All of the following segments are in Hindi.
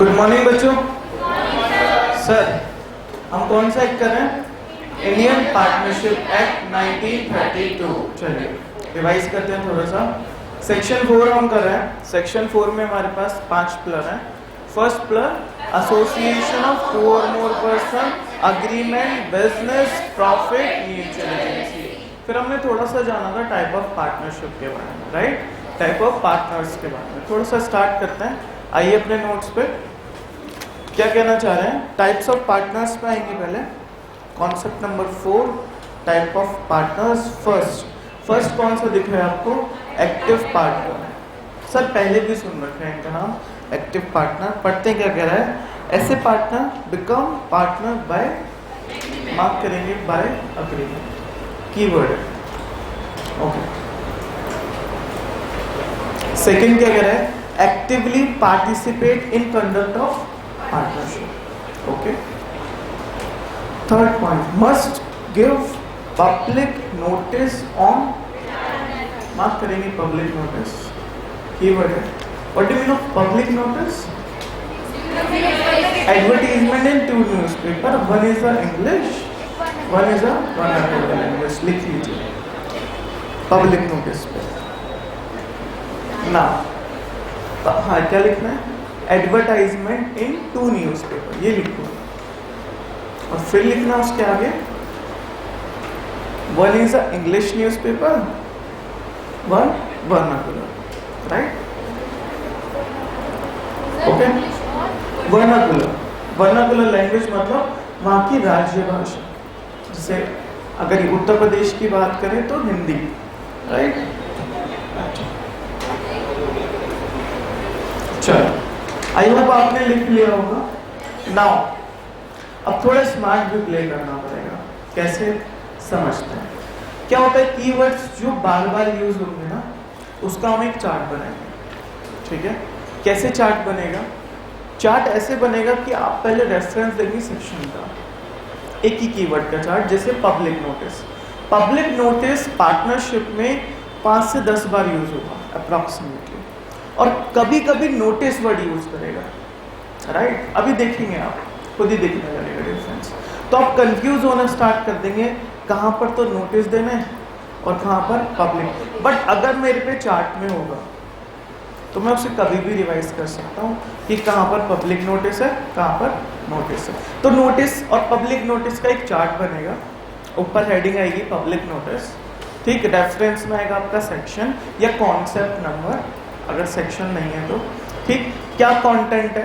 गुड मॉर्निंग बच्चों। सर हम कौन सा एक्ट कर रहे हैं? Indian partnership act 1932। चलिए रिवाइज करते हैं थोड़ा सा। सेक्शन 4 हम कर रहे हैं। सेक्शन 4 में हमारे पास 5 प्लर हैं। फर्स्ट प्लर, एसोसिएशन ऑफ 2 और more person, agreement, business, profit, mutual agency. फिर हमने थोड़ा सा जाना था टाइप ऑफ पार्टनरशिप के बारे में, राइट? टाइप ऑफ पार्टनर्स के बारे में थोड़ा सा स्टार्ट करते हैं। आइए अपने नोट्स पे क्या कहना चाह रहे हैं। टाइप्स ऑफ पार्टनर्स पे आएंगे पहले। Concept number 4, type of partners. First कौन सा दिख रहा है आपको? Active partner. सर पहले भी सुन रखे हैं इनका नाम, एक्टिव पार्टनर। पढ़ते क्या कह रहा है? ऐसे partner become partner by, mark करेंगे बाय अग्रीमेंट, कीवर्ड है। ओके। सेकंड क्या कह रहा है? Actively participate in conduct of partnership. Okay. Third point, must give public notice on, mark करेंगे पब्लिक नोटिस, कीवर्ड है। What do you mean of public notice? Advertisement in 2 newspaper, one is a English, one is a vernacular language. लिख लीजिए पब्लिक नोटिस पे ना। हाँ, क्या लिखना है? एडवर्टाइजमेंट इन 2 न्यूज़पेपर, ये लिखो। और फिर लिखना उसके आगे, one is a English newspaper, one vernacular, right? Okay. Vernacular language मतलब वहाँ की राज्य भाषा। जैसे अगर उत्तर प्रदेश की बात करें तो हिंदी, राइट? चलो आई होप आपने लिख लिया होगा। नाउ अब थोड़ा स्मार्ट भी प्ले करना पड़ेगा। कैसे समझते हैं? क्या होता है, कीवर्ड्स जो बार बार यूज होंगे ना, उसका हम एक चार्ट बनाएंगे। ठीक है? कैसे चार्ट बनेगा? चार्ट ऐसे बनेगा कि आप पहले रेफरेंस देंगे सेक्शन का, एक ही कीवर्ड का चार्ट। जैसे public notice. Public notice partnership में 5 से 10 बार यूज होगा अप्रॉक्सीमेटली, और कभी कभी नोटिस वर्ड यूज करेगा, राइट? अभी देखेंगे, आप खुद ही देखने लगेगा डिफरेंस। तो आप कंफ्यूज होना स्टार्ट कर देंगे, कहाँ पर तो नोटिस देना है और कहाँ पर पब्लिक। बट अगर मेरे पे चार्ट में होगा तो मैं उसे कभी भी रिवाइज कर सकता हूँ कि कहाँ पर पब्लिक नोटिस है, कहाँ पर नोटिस है। तो नोटिस और पब्लिक नोटिस का एक चार्ट बनेगा। ऊपर हेडिंग आएगी पब्लिक नोटिस, ठीक? रेफरेंस में आएगा आपका सेक्शन या कॉन्सेप्ट नंबर, अगर सेक्शन नहीं है तो, ठीक? क्या कंटेंट है,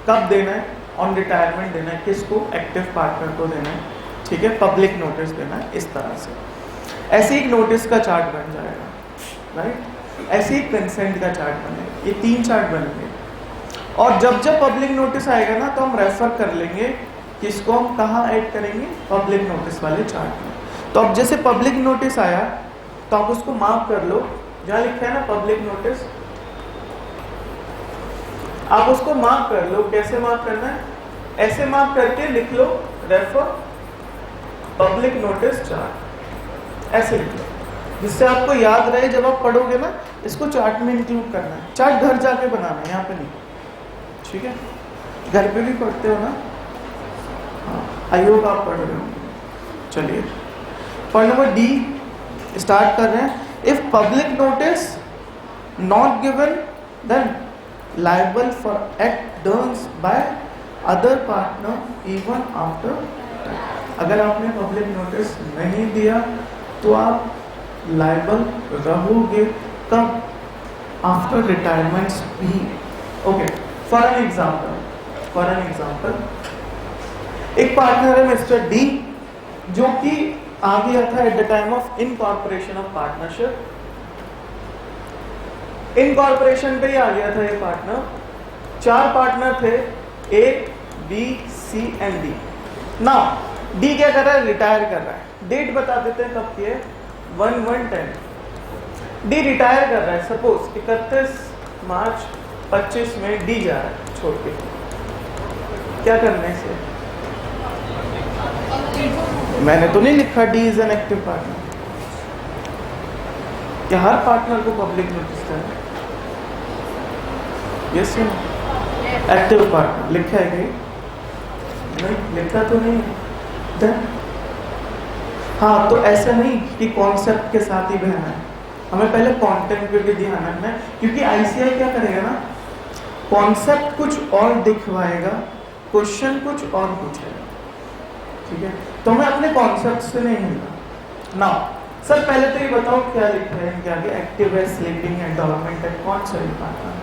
कब देना है, ऑन रिटायरमेंट देना है, किसको? एक्टिव पार्टनर को देना है, ठीक है? पब्लिक नोटिस देना है, इस तरह से। ऐसे एक नोटिस का चार्ट बन जाएगा, राइट? ऐसे ही कंसेंट का चार्ट बनेगा। ये 3 चार्ट बनेंगे। और जब जब पब्लिक नोटिस आएगा ना, तो हम रेफर कर लेंगे किसको, हम कहाँ ऐड करेंगे? पब्लिक नोटिस वाले चार्ट में। तो अब जैसे पब्लिक नोटिस आया तो आप उसको मार्क कर लो, जहाँ लिखा है ना पब्लिक नोटिस, आप उसको मार्क कर लो। कैसे मार्क करना है? ऐसे मार्क करके लिख लो रेफर पब्लिक नोटिस चार्ट, ऐसे लिख लो, जिससे आपको याद रहे। जब आप पढ़ोगे ना, इसको चार्ट में इंक्लूड करना है। चार्ट घर जाके बनाना है, यहाँ पे नहीं, ठीक है? घर पे भी पढ़ते हो ना? हाँ, आई होप आप पढ़ रहे हो। चलिए पॉइंट नंबर डी स्टार्ट कर रहे हैं। If public notice not given then liable for act done by other partner even after time। अगर आपने पब्लिक नोटिस नहीं दिया तो आप लाइबल रहोगे, कब? आफ्टर रिटायरमेंट भी। ओके, फॉर एन एग्जाम्पल, एक पार्टनर है मिस्टर डी, जो कि आ गया था at the time of incorporation of partnership. Incorporation पे ही आ गया था ये पार्टनर। 4 पार्टनर थे, A, B, C and D. Now D क्या कर रहा है? रिटायर कर रहा है। डेट बता देते हैं कब की है, 1/1/10। डी रिटायर कर रहा है, सपोज 31 मार्च 25 में डी जा रहा है छोड़ के। क्या करने से? मैंने तो नहीं लिखा D is an active partner. क्या हर पार्टनर को पब्लिक नोटिस देना? यस या नो? एक्टिव पार्टनर लिखा है कहीं? नहीं लिखा तो नहीं है। हाँ, तो ऐसा नहीं कि कॉन्सेप्ट के साथ ही बहना है, हमें पहले कंटेंट पे भी ध्यान रखना है, क्योंकि आईसीआई क्या करेगा ना, कॉन्सेप्ट कुछ और दिखवाएगा, क्वेश्चन कुछ और पूछेगा, ठीक है? तो मैं अपने कॉन्सेप्ट से नहीं हिलना ना। सर पहले तो ये बताओ क्या लिखा है क्या, एक्टिव है, स्लीपिंग है, डोरमेंट है, कौन सा लिखा है?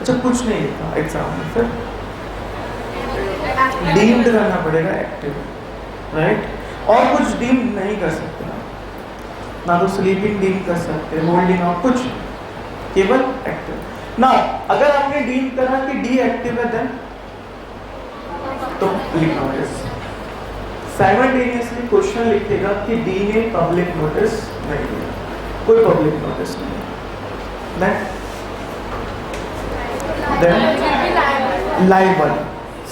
अच्छा कुछ नहीं लिखा एग्जाम में, फिर डीम्ड करना पड़ेगा एक्टिव, राइट? और कुछ डीम्ड नहीं कर सकते ना तो स्लीपिंग डीम कर सकते, होल्डिंग और कुछ, केवल एक्टिव ना। अगर आपने डीम करा कि डी एक्टिव है देन तो पब्लिक नोटिस, साइमल्टेनियसली क्वेश्चन लिखेगा कि डी ने पब्लिक नोटिस नहीं दिया, कोई पब्लिक नोटिस नहीं, then liable.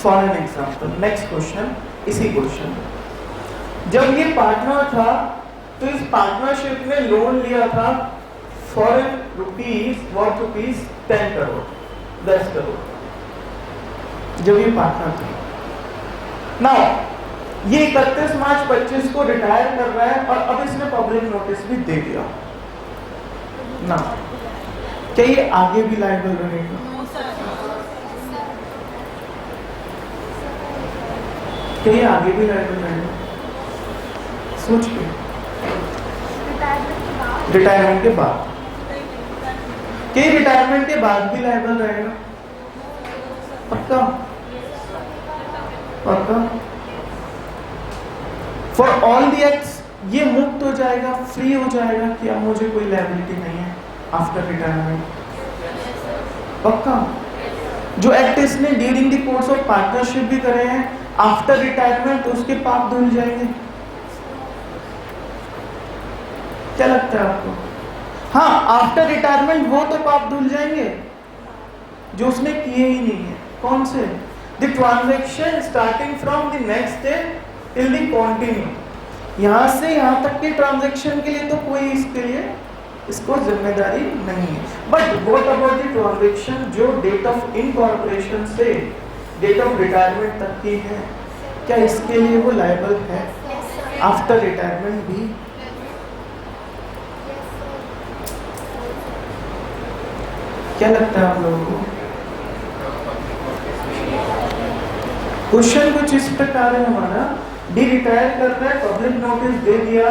For an example, next question, इसी क्वेश्चन, जब ये पार्टनर था तो इस पार्टनरशिप ने लोन लिया था foreign rupees worth rupees 10 crore, 10 crore, जब ये पार्टनर था। नाउ ये 31 मार्च 25 को रिटायर कर रहा है और अब इसने पब्लिक नोटिस भी दे दिया ना, क्या ये आगे भी लायबल रहेगा? क्या ये आगे भी लायबल रहेगा? सोच के, रिटायरमेंट के बाद, क्या रिटायरमेंट के बाद भी लायबल रहेगा? पक्का? पक्का? फॉर ऑल दी एक्ट्स ये मुक्त हो जाएगा, फ्री हो जाएगा कि अब मुझे कोई लायबिलिटी नहीं है आफ्टर रिटायरमेंट। पक्का? जो एक्ट इसने during the course of partnership भी करे हैं आफ्टर रिटायरमेंट, तो उसके पाप धुल जाएंगे। क्या लगता है आपको? हाँ, आफ्टर रिटायरमेंट वो तो पाप धुल जाएंगे जो उसने किए ही नहीं है। कौन से? The transaction starting from the next day till the continue, यहां से यहां तक के ट्रांजैक्शन के लिए तो कोई इसके लिए इसको जिम्मेदारी नहीं है। But what about the transaction जो डेट ऑफ इनकॉर्पोरेशन से डेट ऑफ रिटायरमेंट तक की है, क्या इसके लिए वो लायबल है आफ्टर रिटायरमेंट भी? क्या लगता है आप लोगों को? क्वेश्चन कुछ इस प्रकार है हमारा, डी रिटायर कर रहा है, पब्लिक नोटिस दे दिया,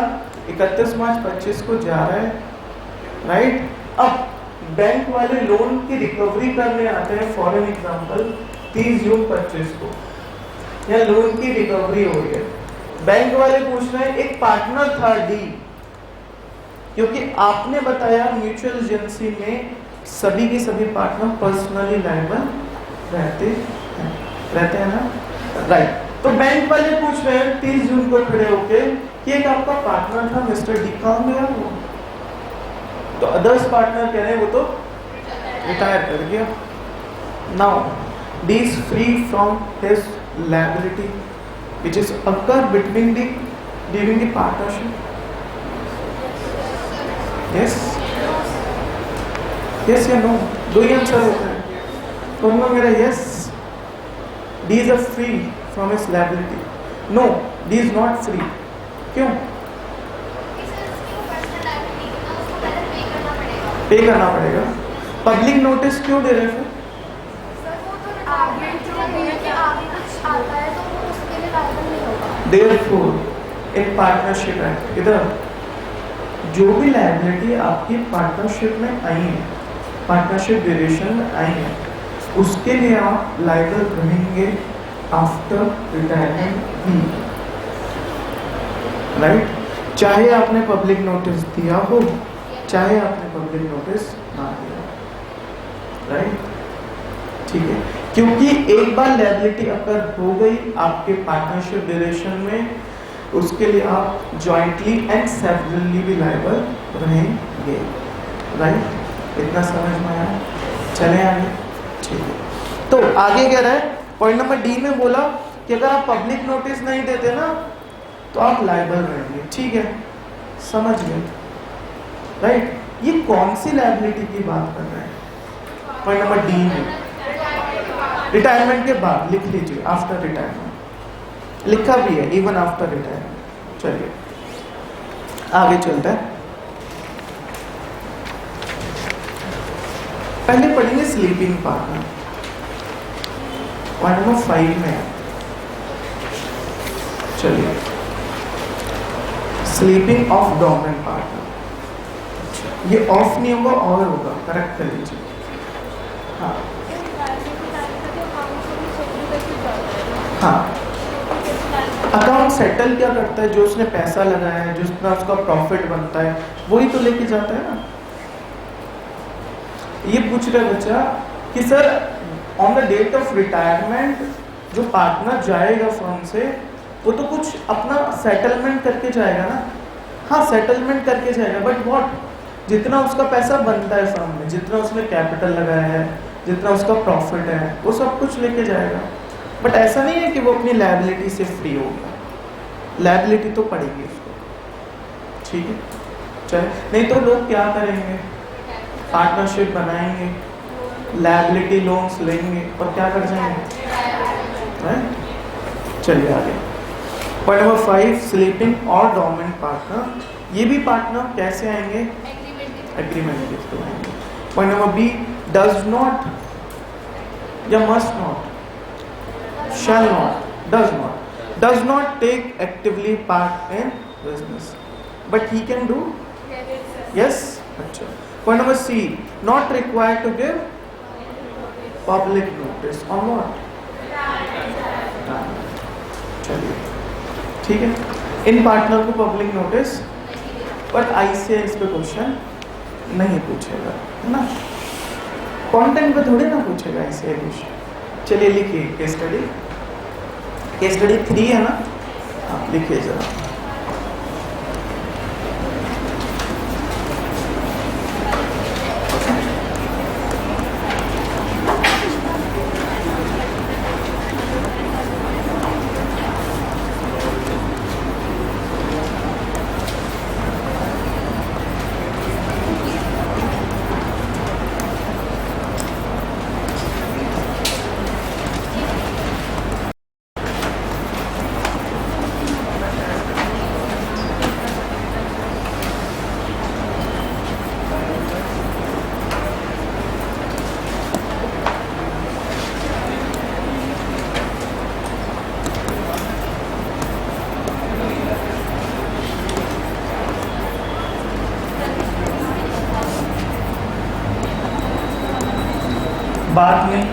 31 मार्च 25 को जा रहा है, राइट? अब बैंक वाले लोन की रिकवरी करने आते हैं, फॉर एन एग्जांपल 30 जून 25 को, या लोन की रिकवरी हो रही है, बैंक वाले पूछ रहे हैं, एक पार्टनर था डी, क्योंकि आपने बताया म्यूचुअल एजेंसी में सभी के सभी पार्टनर पर्सनली लायबल रहते हैं ना, राइट? तो बैंक वाले पूछ रहे हैं 30 जून को खड़े होके कि एक आपका पार्टनर था मिस्टर डी, कहाँ गया वो? तो अदर्स पार्टनर कह रहे हैं वो तो रिटायर कर गया। Now D is free from his liability which is occur between the during the partnership. Yes yes या नो? दो ही आंसर होता है, कहूँगा मेरा yes, D is free from his liability, no D is not free. क्यों? पे करना पड़ेगा। पब्लिक नोटिस क्यों दे रहे थे? Therefore, in partnership act, इधर जो भी लायबिलिटी आपकी पार्टनरशिप में आई है, पार्टनरशिप ड्यूरेशन में आई है, उसके लिए आप लायबल रहेंगे आफ्टर रिटायरमेंट भी, राइट? चाहे आपने पब्लिक नोटिस दिया हो, चाहे आपने पब्लिक नोटिस ना दिया, राइट? ठीक है, क्योंकि एक बार लायबिलिटी अगर हो गई आपके पार्टनरशिप ड्यूरेशन में, उसके लिए आप जॉइंटली एंड सेपरेटली भी लायबल रहेंगे, राइट? इतना समझ में आया? चले आगे, ठीक है। तो आगे क्या रहा है? पॉइंट नंबर डी में बोला कि अगर आप पब्लिक नोटिस नहीं देते ना तो आप लायबल रहेंगे, ठीक है, समझ गए, राइट? ये कौन सी लायबिलिटी की बात कर रहे हैं? पॉइंट नंबर डी में रिटायरमेंट के बाद लिख लीजिए, आफ्टर रिटायरमेंट लिखा भी है, इवन आफ्टर रिटायरमेंट। चलिए आगे चलता है। पहले पढ़ेंगे स्लीपिंग पार्टनर, पॉइंट नंबर 5 में। चलिए स्लीपिंग ऑफ डोमिनेंट पार्टनर, ये ऑफ नहीं होगा और होगा, करेक्ट कर लीजिए। हाँ हाँ, अकाउंट सेटल क्या करता है, जो उसने पैसा लगाया है, जितना उसका प्रॉफिट बनता है वही तो लेके जाता है ना। ये पूछ रहा है बच्चा कि sir on the date of retirement जो पार्टनर जाएगा फर्म से, वो तो कुछ अपना सेटलमेंट करके जाएगा ना। हाँ सेटलमेंट करके जाएगा, बट व्हाट, जितना उसका पैसा बनता है फर्म में, जितना उसने कैपिटल लगाया है, जितना उसका प्रॉफिट है, वो सब कुछ लेके जाएगा। बट ऐसा नहीं है कि वो अपनी लायबिलिटी से फ्री होगा, लायबिलिटी तो पड़ेगी उसको, ठीक है। चले, नहीं तो लोग क्या करेंगे, पार्टनरशिप बनाएंगे, लायबिलिटी लोन्स लेंगे और क्या कर जाएंगे। चलिए आगे, पॉइंट नंबर 5 स्लीपिंग और डोमिनेंट पार्टनर, ये भी पार्टनर कैसे आएंगे, एग्रीमेंट के थ्रू आएंगे। Point number B, does not या must not, shall not, does not take actively part in business, but he can do, yes, अच्छा। Point number C, not required to give public notice on what, चलिए ठीक है, इन पार्टनर को पब्लिक नोटिस, बट ICAI इस पे क्वेश्चन नहीं पूछेगा, है ना, कंटेंट पे थोड़ी ना पूछेगा ICAI क्वेश्चन। चलिए लिखिए केस स्टडी, केस स्टडी 3 है ना, हाँ लिखिए जरा। बात नहीं,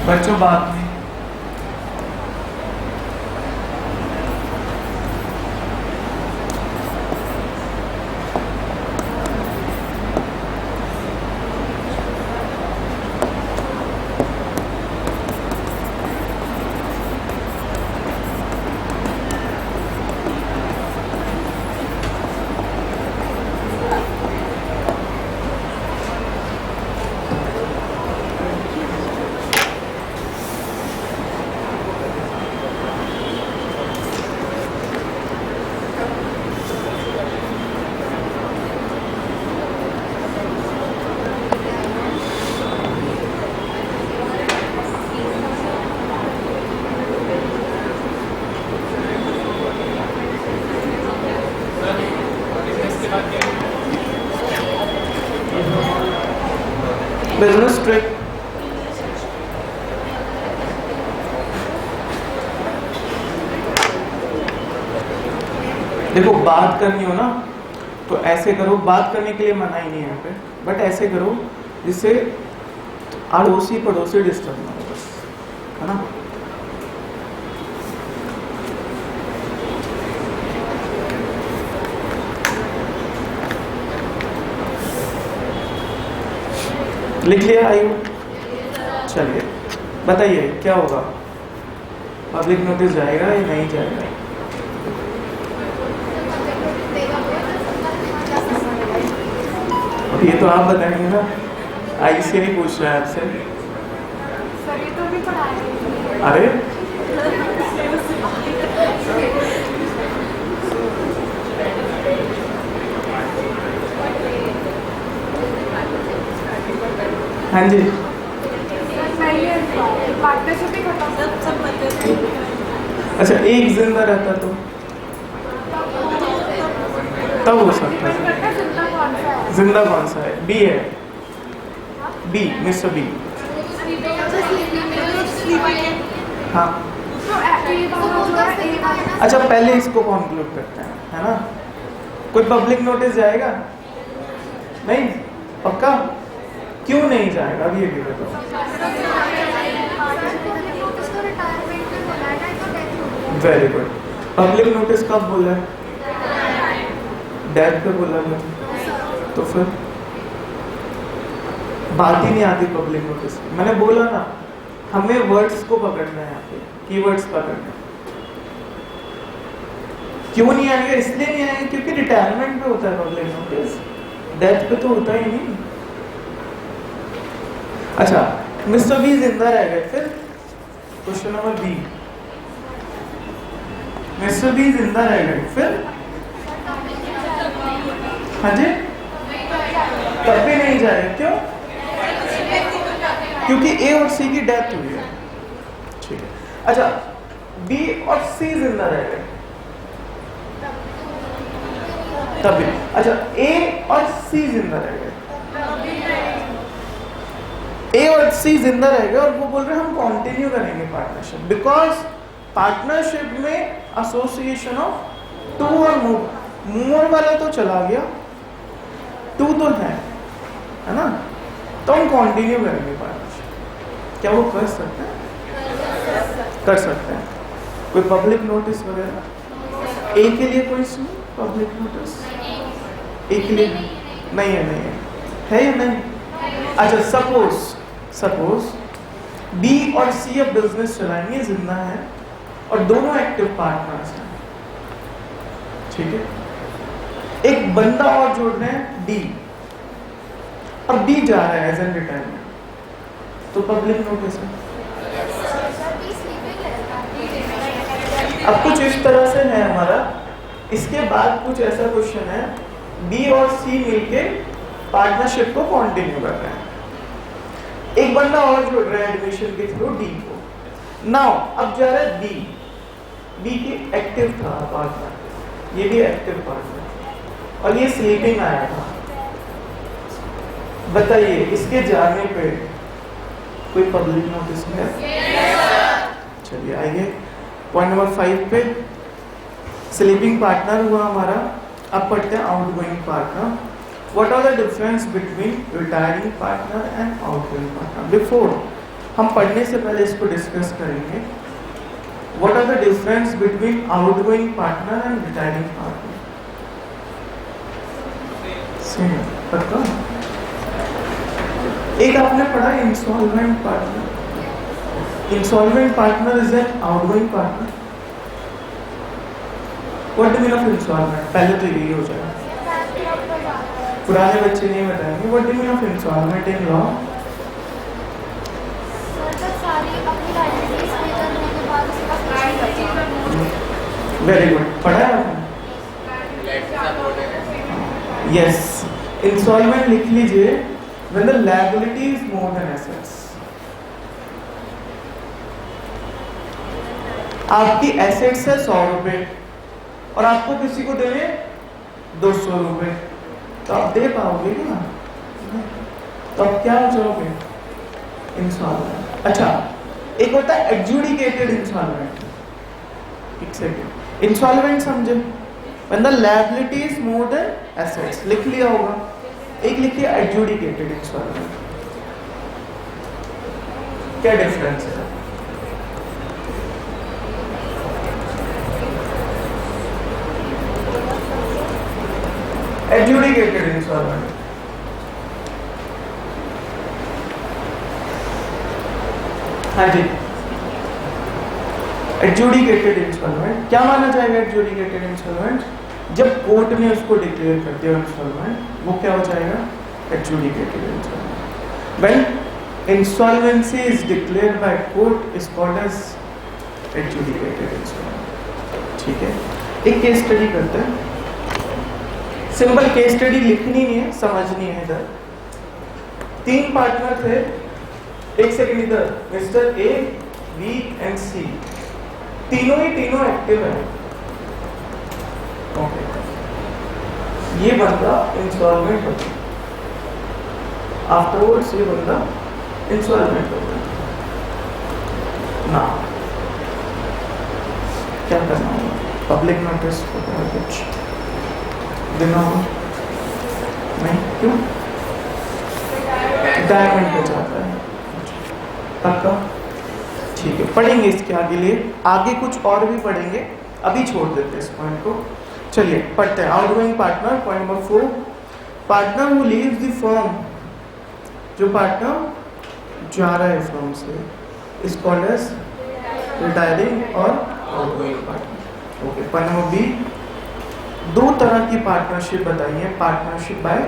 बच्चों बात नहीं, बिजनेस ट्रिक, देखो बात करनी हो ना तो ऐसे करो, बात करने के लिए मना ही नहीं है यहाँ पे, बट ऐसे करो जिससे अड़ोसी पड़ोसी डिस्टर्ब ना हो, बस, है ना। लिख लिया आयु? चलिए बताइए क्या होगा, पब्लिक नोटिस जाएगा या नहीं जाएगा? अब ये तो आप बताएंगे ना, ICAI पूछ रहा है आपसे। अरे हाँ जी, अच्छा एक जिंदा रहता तो तब हो सकता है। जिंदा कौन सा है? बी है, बी, मिस्टर बी। हाँ अच्छा पहले इसको कंक्लूड करते हैं, है ना? कोई पब्लिक नोटिस जाएगा? नहीं, पक्का? क्यों नहीं जाएगा अभी ये भी बताओ। Very good. पब्लिक नोटिस कब बोला है? डेथ पे बोला है, तो फिर बात ही नहीं आती पब्लिक नोटिस। मैंने बोला ना, हमें वर्ड्स को पकड़ना है, यहाँ पे कीवर्ड्स पकड़ना है। क्यों नहीं आएगा? इसलिए नहीं आएगा क्योंकि रिटायरमेंट पे होता है पब्लिक नोटिस, डेथ पे तो होता ही नहीं। अच्छा, मिस्टर बी जिंदा रह गए, फिर question number B, mister B जिंदा रह गए, फिर हाँ जी, तब भी नहीं जाएगा। क्यों? क्योंकि ए और सी की डेथ हुई है। ठीक है, अच्छा बी और सी जिंदा रह गए, तभी। अच्छा ए और सी जिंदा रह गए, ए और सी जिंदा रह गए और वो बोल रहे हैं हम कंटिन्यू करेंगे पार्टनरशिप, बिकॉज पार्टनरशिप में एसोसिएशन ऑफ टू और मोर वाला तो चला गया, टू तो है ना, तो हम कंटिन्यू करेंगे पार्टनरशिप। क्या वो कर सकते हैं? कर सकते हैं। कोई पब्लिक नोटिस वगैरह ए के लिए कोई पब्लिक नोटिस? ए के लिए नहीं है, नहीं है या नहीं? अच्छा सपोज बी और सी अब बिजनेस चलाएंगे, जिंदा है और दोनों एक्टिव पार्टनर्स हैं, ठीक है। एक बंदा और जोड़ रहे हैं डी, और बी जा रहा है एज एन रिटायरमेंट, तो पब्लिक नोटिस है। अब कुछ इस तरह से है हमारा। इसके बाद कुछ ऐसा क्वेश्चन है, बी और सी मिलके पार्टनरशिप को कंटिन्यू कर रहे हैं, एक बंदा और जोड़ रहा है एडमिशन के थ्रू डी को। नाउ अब जा रहा है बी की एक्टिव था पार्टनर, ये भी एक्टिव पार्टनर, और ये स्लीपिंग आया था। बताइए इसके जाने पे कोई पब्लिक नोटिस है? चलिए आइए पॉइंट नंबर 5 पे। स्लीपिंग पार्टनर हुआ हमारा। अब पढ़ते हैं outgoing partner. What are the difference between retiring partner and outgoing partner? Before हम पढ़ने से पहले इसको डिस्कस करेंगे। What are the difference between outgoing partner and retiring partner? Same, पता? एक आपने पढ़ा insolvent partner. Insolvent partner is an outgoing partner. What do mean of insolvent? पहले तो यही हो जाएगा, पुराने बच्चे नहीं बताएंगे। What do mean of insolvent in law? Very good, पढ़ा है आपने? यस, इंसॉल्वेंट लिख लीजिए when the liability is more than assets। आपकी एसेट्स है 100 रुपए और आपको किसी को देने 200 रुपए, तो आप दे पाओगे क्या? तो आप क्या हो जाओगे? इंसॉल्वेंट। अच्छा एक होता है एडजुडिकेटेड इंसॉल्वेंट। एक सेकंड, इंसॉल्वेंट समझे? when the liability is more than assets, लिख लिया होगा। एक लिखिए एडजुडिकेटेड इंसॉल्वेंट। क्या डिफरेंस है? एडजुडिकेटेड इंसॉल्वेंट हाँ जी, एडजुडिकेटेड इंस्टॉलमेंट क्या माना जाएगा? एडजुडिकेटेड इंस्टॉलमेंट जब कोर्ट ने उसको डिक्लेयर कर दिया इंस्टॉलमेंट, वो क्या हो जाएगा? Adjudicated instalment. When insolvency is declared by court is called as adjudicated instalment. ठीक है, एक केस स्टडी करते हैं। सिंपल केस स्टडी लिखनी नहीं है, समझनी है। इधर 3 पार्टनर थे, एक सेकंड, इधर मिस्टर ए, बी एंड सी, तीनों एक्टिव है। ओके, ये बंदा इंस्टॉलमेंट होता है, आफ्टरवर्ड्स ये बंदा इंस्टॉलमेंट होता है ना। क्या करना होगा? पब्लिक नोटिस होता है, कुछ देना होगा? नहीं, क्यों? डायमंड पे जाता है, पक्का? ठीक है, पढ़ेंगे इसके आगे कुछ और भी पढ़ेंगे, अभी छोड़ देते हैं इस पॉइंट को। चलिए पढ़ते हैं। Outgoing partner, point number 4, partner who leaves the firm, जो पार्टनर जा रहा है फर्म से, इज कॉल्ड एज रिटायरिंग और outgoing partner. Okay, point number B, 2 तरह की पार्टनरशिप बताइए, partnership by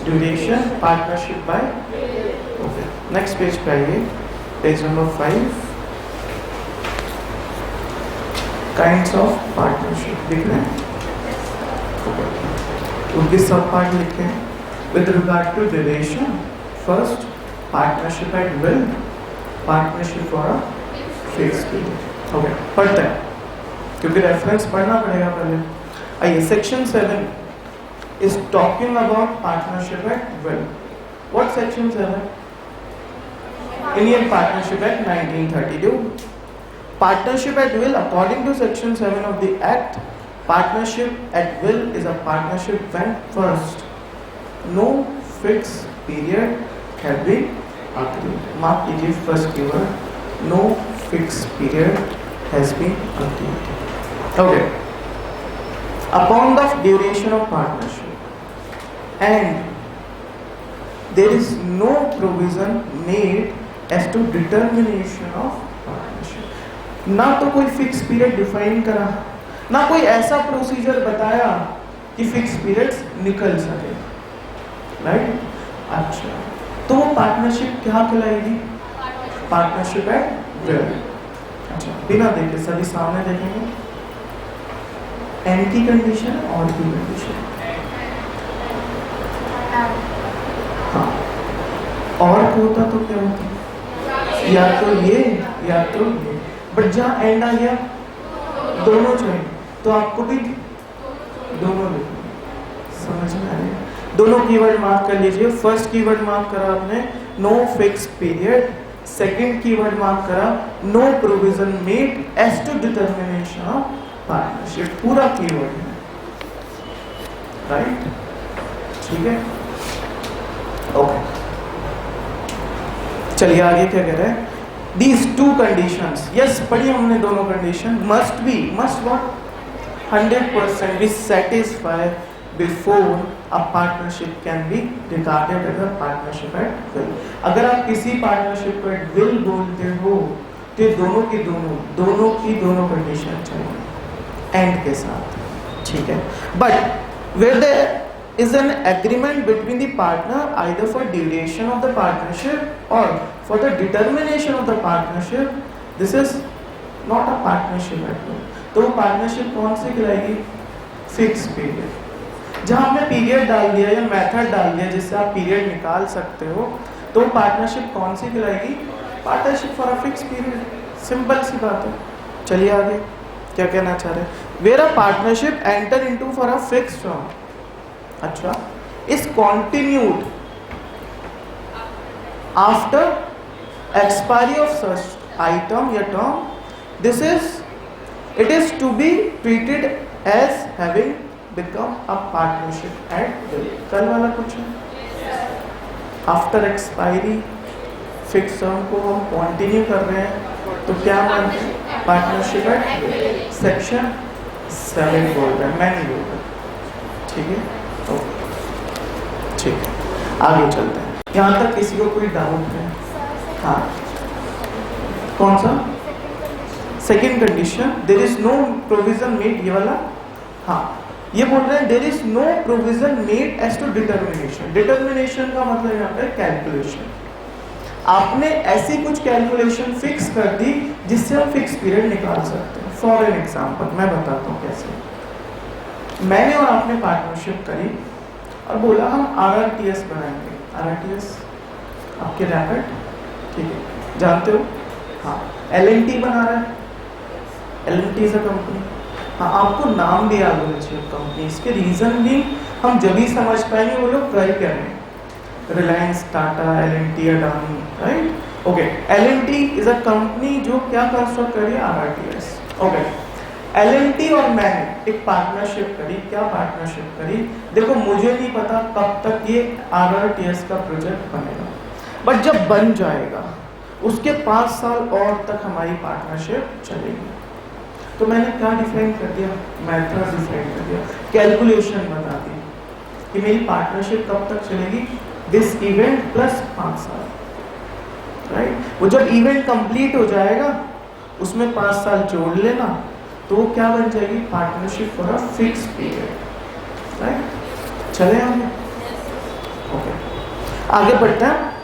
duration, partnership by. Okay, next page पे आइए, page number 5, kinds of partnership दिख रहे हैं? उनके सब पार्ट लिखे हैं। With regard to duration, first partnership at will, partnership for a fix period. Okay, पढ़ते हैं क्योंकि रेफरेंस पढ़ना पड़ेगा पहले। आइए, section 7 is talking about partnership at will. What section 7? Indian partnership act 1932. Partnership at will, according to section 7 of the act, partnership at will is a partnership when first no fixed period have been agreed. Mark कीजिए first keyword, no fixed period has been agreed. Okay. Upon the duration of partnership and there is no provision made as to determination of partnership. ना तो कोई फिक्स पीरियड डिफाइन करा, ना कोई ऐसा प्रोसीजर बताया कि फिक्स पीरियड्स निकल सके, राइट? अच्छा, तो वो पार्टनरशिप क्या कहलाएगी? Partnership at will. अच्छा, बिना देखे सभी सामने देखेंगे। एन की कंडीशन और की कंडीशन, हाँ, और होता तो क्या होता? या तो ये या तो ये, बट जहाँ एंड आ गया दोनों चाहिए, तो आपको भी दोनों लिखना। समझ में आ रहा? दोनों कीवर्ड मार्क कर लीजिए। फर्स्ट कीवर्ड मार्क करा आपने, no fix period. Second keyword mark करा, no provision made as to determination of partnership. पूरा कीवर्ड है, राइट? ठीक है, ओके। चलिए आगे क्या कह रहे हैं? These 2 conditions, yes, पढ़ी हमने दोनों condition. must be, must what? 100% be satisfied before a partnership can be regarded as a partnership at will. अगर आप किसी पार्टनरशिप को at will बोलते हो तो दोनों की दोनों कंडीशन चाहिए एंड के साथ, ठीक है? But where there is an agreement between the partner either for duration of the partnership or for the determination of the partnership, this is not a partnership at all. तो वो पार्टनरशिप कौन सी कहलाएगी? Fix period. जहाँ आपने पीरियड डाल दिया या मेथड डाल दिया जिससे आप पीरियड निकाल सकते हो, तो पार्टनरशिप कौन सी कहलाएगी? Partnership for a fix period. Simple सी बात है। चलिए आगे क्या कहना चाह रहे हैं? Where a partnership enter into for a fix term, अच्छा, is continued after expiry of such item या term, it is to be treated as having become a partnership at will. कल वाला कुछ है? आफ्टर एक्सपायरी फिक्स टर्म को हम कंटिन्यू कर रहे हैं तो क्या मानते हैं? Partnership at will. सेक्शन 7 बोल रहा है, मैं नहीं बोल रहा, ठीक है? ठीक है, आगे चलते हैं। यहाँ तक किसी को कोई डाउट है? हाँ, कौन सा? Second condition, there is no provision made, ये वाला। हाँ, ये बोल रहे हैं there is no provision made as to determination. Determination का मतलब यहाँ पे कैलकुलेशन। आपने ऐसी कुछ कैलकुलेशन फिक्स कर दी जिससे हम फिक्स पीरियड निकाल सकते हैं। फॉर एन एग्जाम्पल मैं बताता हूँ कैसे। मैंने और आपने पार्टनरशिप करी और बोला हम RRTS बनाएंगे। RRTS आपके रैपिड, ठीक है, जानते हो? हाँ, L&T बना रहा है। L&T is a company. हाँ, आपको नाम भी याद होना चाहिए कंपनी। इसके रीजन भी हम जब ही समझ पाएंगे वो लोग ट्राई कर रहे हैं। Reliance, Tata, L&T, Adani, right? Okay, L&T is a company जो क्या कंस्ट्रक्ट कर रही है? RRTS। ओके, L&T और मैंने एक पार्टनरशिप करी। क्या पार्टनरशिप करी? देखो, मुझे नहीं पता कब तक ये RRTS का प्रोजेक्ट बनेगा, बट जब बन जाएगा उसके 5 साल और तक हमारी पार्टनरशिप चलेगी। तो मैंने क्या डिफाइन कर दिया? मेथड डिफाइन कर दिया, कैलकुलेशन बता दी कि मेरी पार्टनरशिप कब तक चलेगी? दिस इवेंट प्लस 5 साल, राइट? वो जब इवेंट कंप्लीट हो जाएगा उसमें 5 साल जोड़ लेना, तो वो क्या बन जाएगी? Partnership for a fix period, right? चले आगे। ओके, आगे बढ़ते हैं।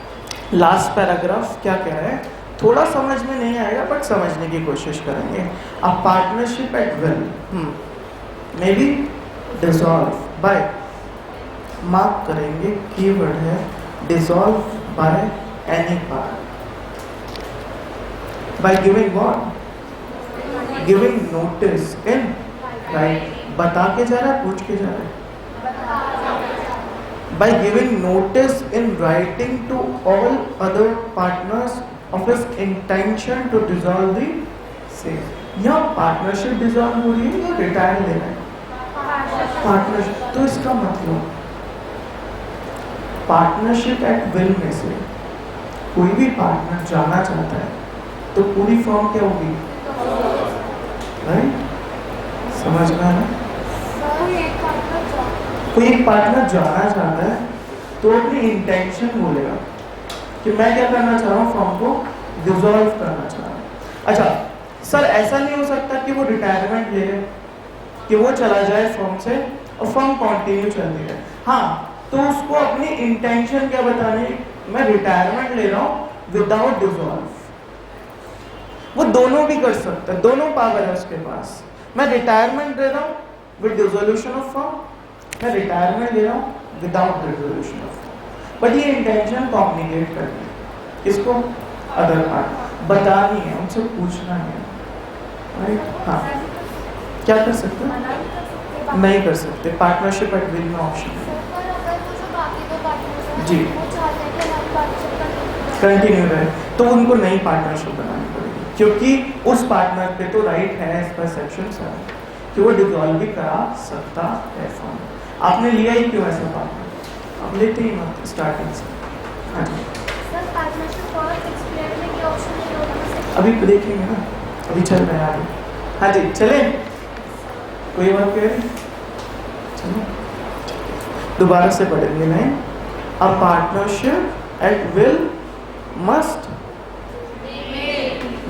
लास्ट पैराग्राफ क्या कह रहा है? थोड़ा समझ में नहीं आएगा बट समझने की कोशिश करेंगे। A partnership at will may be dissolve by, mark करेंगे, कीवर्ड है dissolve by any part, by giving what? Giving notice in, right? बता के जा रहा है, पूछ के जा रहा है? By giving notice in writing to all other partners of his intention to dissolve the same. यहाँ पार्टनरशिप डिसॉल्व हो रही है या रिटायर ले रहा है? पार्टनरशिप। तो इसका मतलब पार्टनरशिप एट विल में से कोई भी पार्टनर जाना चाहता है तो पूरी फर्म क्या होगी? राइट? समझ में आया? कोई एक पार्टनर जाना चाहता है तो अपनी इंटेंशन बोलेगा कि मैं क्या करना चाह रहा हूँ, फर्म को डिसॉल्व करना चाह रहा हूँ। अच्छा सर, ऐसा नहीं हो सकता कि वो रिटायरमेंट ले ले, कि वो चला जाए फर्म से और फर्म कंटिन्यू चल रही है? हाँ, तो उसको अपनी इंटेंशन क्या बतानी? मैं रिटायरमेंट ले रहा हूँ विदाउट डिसॉल्व। वो दोनों भी कर सकता है, दोनों पावर है उसके पास। मैं रिटायरमेंट ले रहा हूँ विद डिसोल्यूशन ऑफ फर्म, मैं रिटायरमेंट ले रहा हूँ without dissolution of firm. But ये इंटेंशन कम्युनिकेट करनी है, इसको अदर पार्ट बतानी है, उनसे पूछना है, राइट? हाँ, क्या कर सकते हैं? नहीं कर सकते। पार्टनरशिप एट विल में ऑप्शन है जी, कंटिन्यू रहे तो उनको नई पार्टनरशिप बनानी पड़ेगी, क्योंकि उस पार्टनर पे तो राइट है इस पर सेक्शन 7 कि वो डिसॉल्व भी करा सकता है फर्म। आपने लिया ही क्यों ऐसा पार्टनर? आप लेते ही मत स्टार्टिंग से। हाँ जी, अभी देखेंगे ना, अभी चल रहे हैं आगे। हाँ जी, चले, कोई बात कह रहे? चलो दोबारा से पढ़ेंगे। नहीं, a partnership at will must,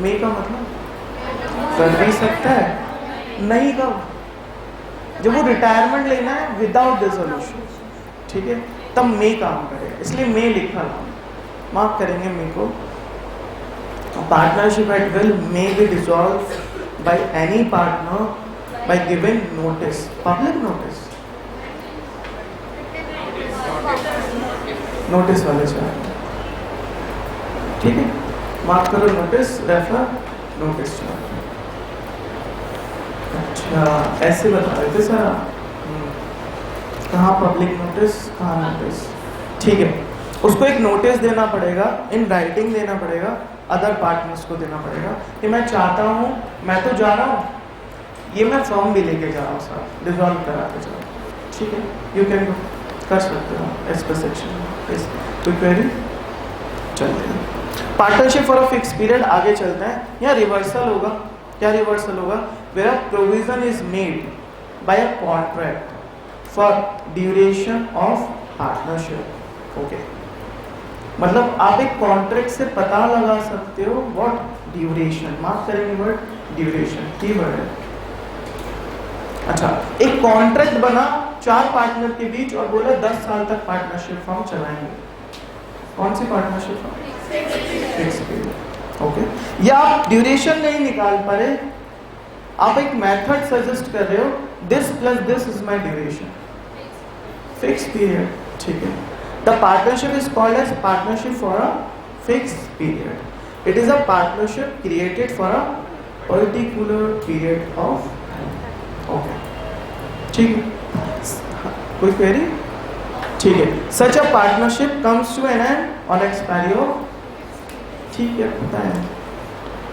may का मतलब कर भी सकता है, नहीं का जब वो रिटायरमेंट लेना है विदाउट डिसोल्यूशन, ठीक है, तब मे काम करेगा, इसलिए मे लिखा था, मार्क करेंगे मे को। Partnership at will may be dissolve by any partner by giving notice, public notice, notice वाले चाहिए, ठीक है, मार्क करो नोटिस, रेफर नोटिस चाहिए। अच्छा, ऐसे बता रहे थे सर आप, कहाँ पब्लिक नोटिस, कहाँ नोटिस, ठीक है, उसको एक नोटिस देना पड़ेगा, इन राइटिंग देना पड़ेगा, अदर पार्टनर्स को देना पड़ेगा कि मैं चाहता हूँ, मैं तो जा रहा हूँ, ये मैं फॉर्म भी लेके जा रहा हूँ साहब, डिसॉल्व करा के जा रहा हूँ, ठीक है, यू कैन कर सकते हो एज पर सेक्शन। कोई क्वेरी? चलते हैं partnership for a fix period, आगे चलते हैं। यहाँ रिवर्सल होगा, क्या रिवर्सल होगा? Where a provision is made by a contract for duration of partnership. Okay, मतलब आप एक कॉन्ट्रैक्ट से पता लगा सकते हो व्हाट ड्यूरेशन, मार्क करेंगे वर्ड ड्यूरेशन, की वर्ड है। अच्छा, एक कॉन्ट्रैक्ट बना 4 पार्टनर के बीच और बोला 10 साल तक पार्टनरशिप फॉर्म चलाएंगे। कौन सी partnership form? Fix period. Okay, या आप ड्यूरेशन नहीं निकाल पा रहे, आप एक मेथड सजेस्ट कर रहे हो, this plus this is my duration, fix period, ठीक है। The partnership is called as partnership for a fix period. It is a partnership created for a particular period of time. Okay, ठीक है, कोई क्वेरी? ठीक है, such a partnership comes to an end on expiry of, ठीक है, पता है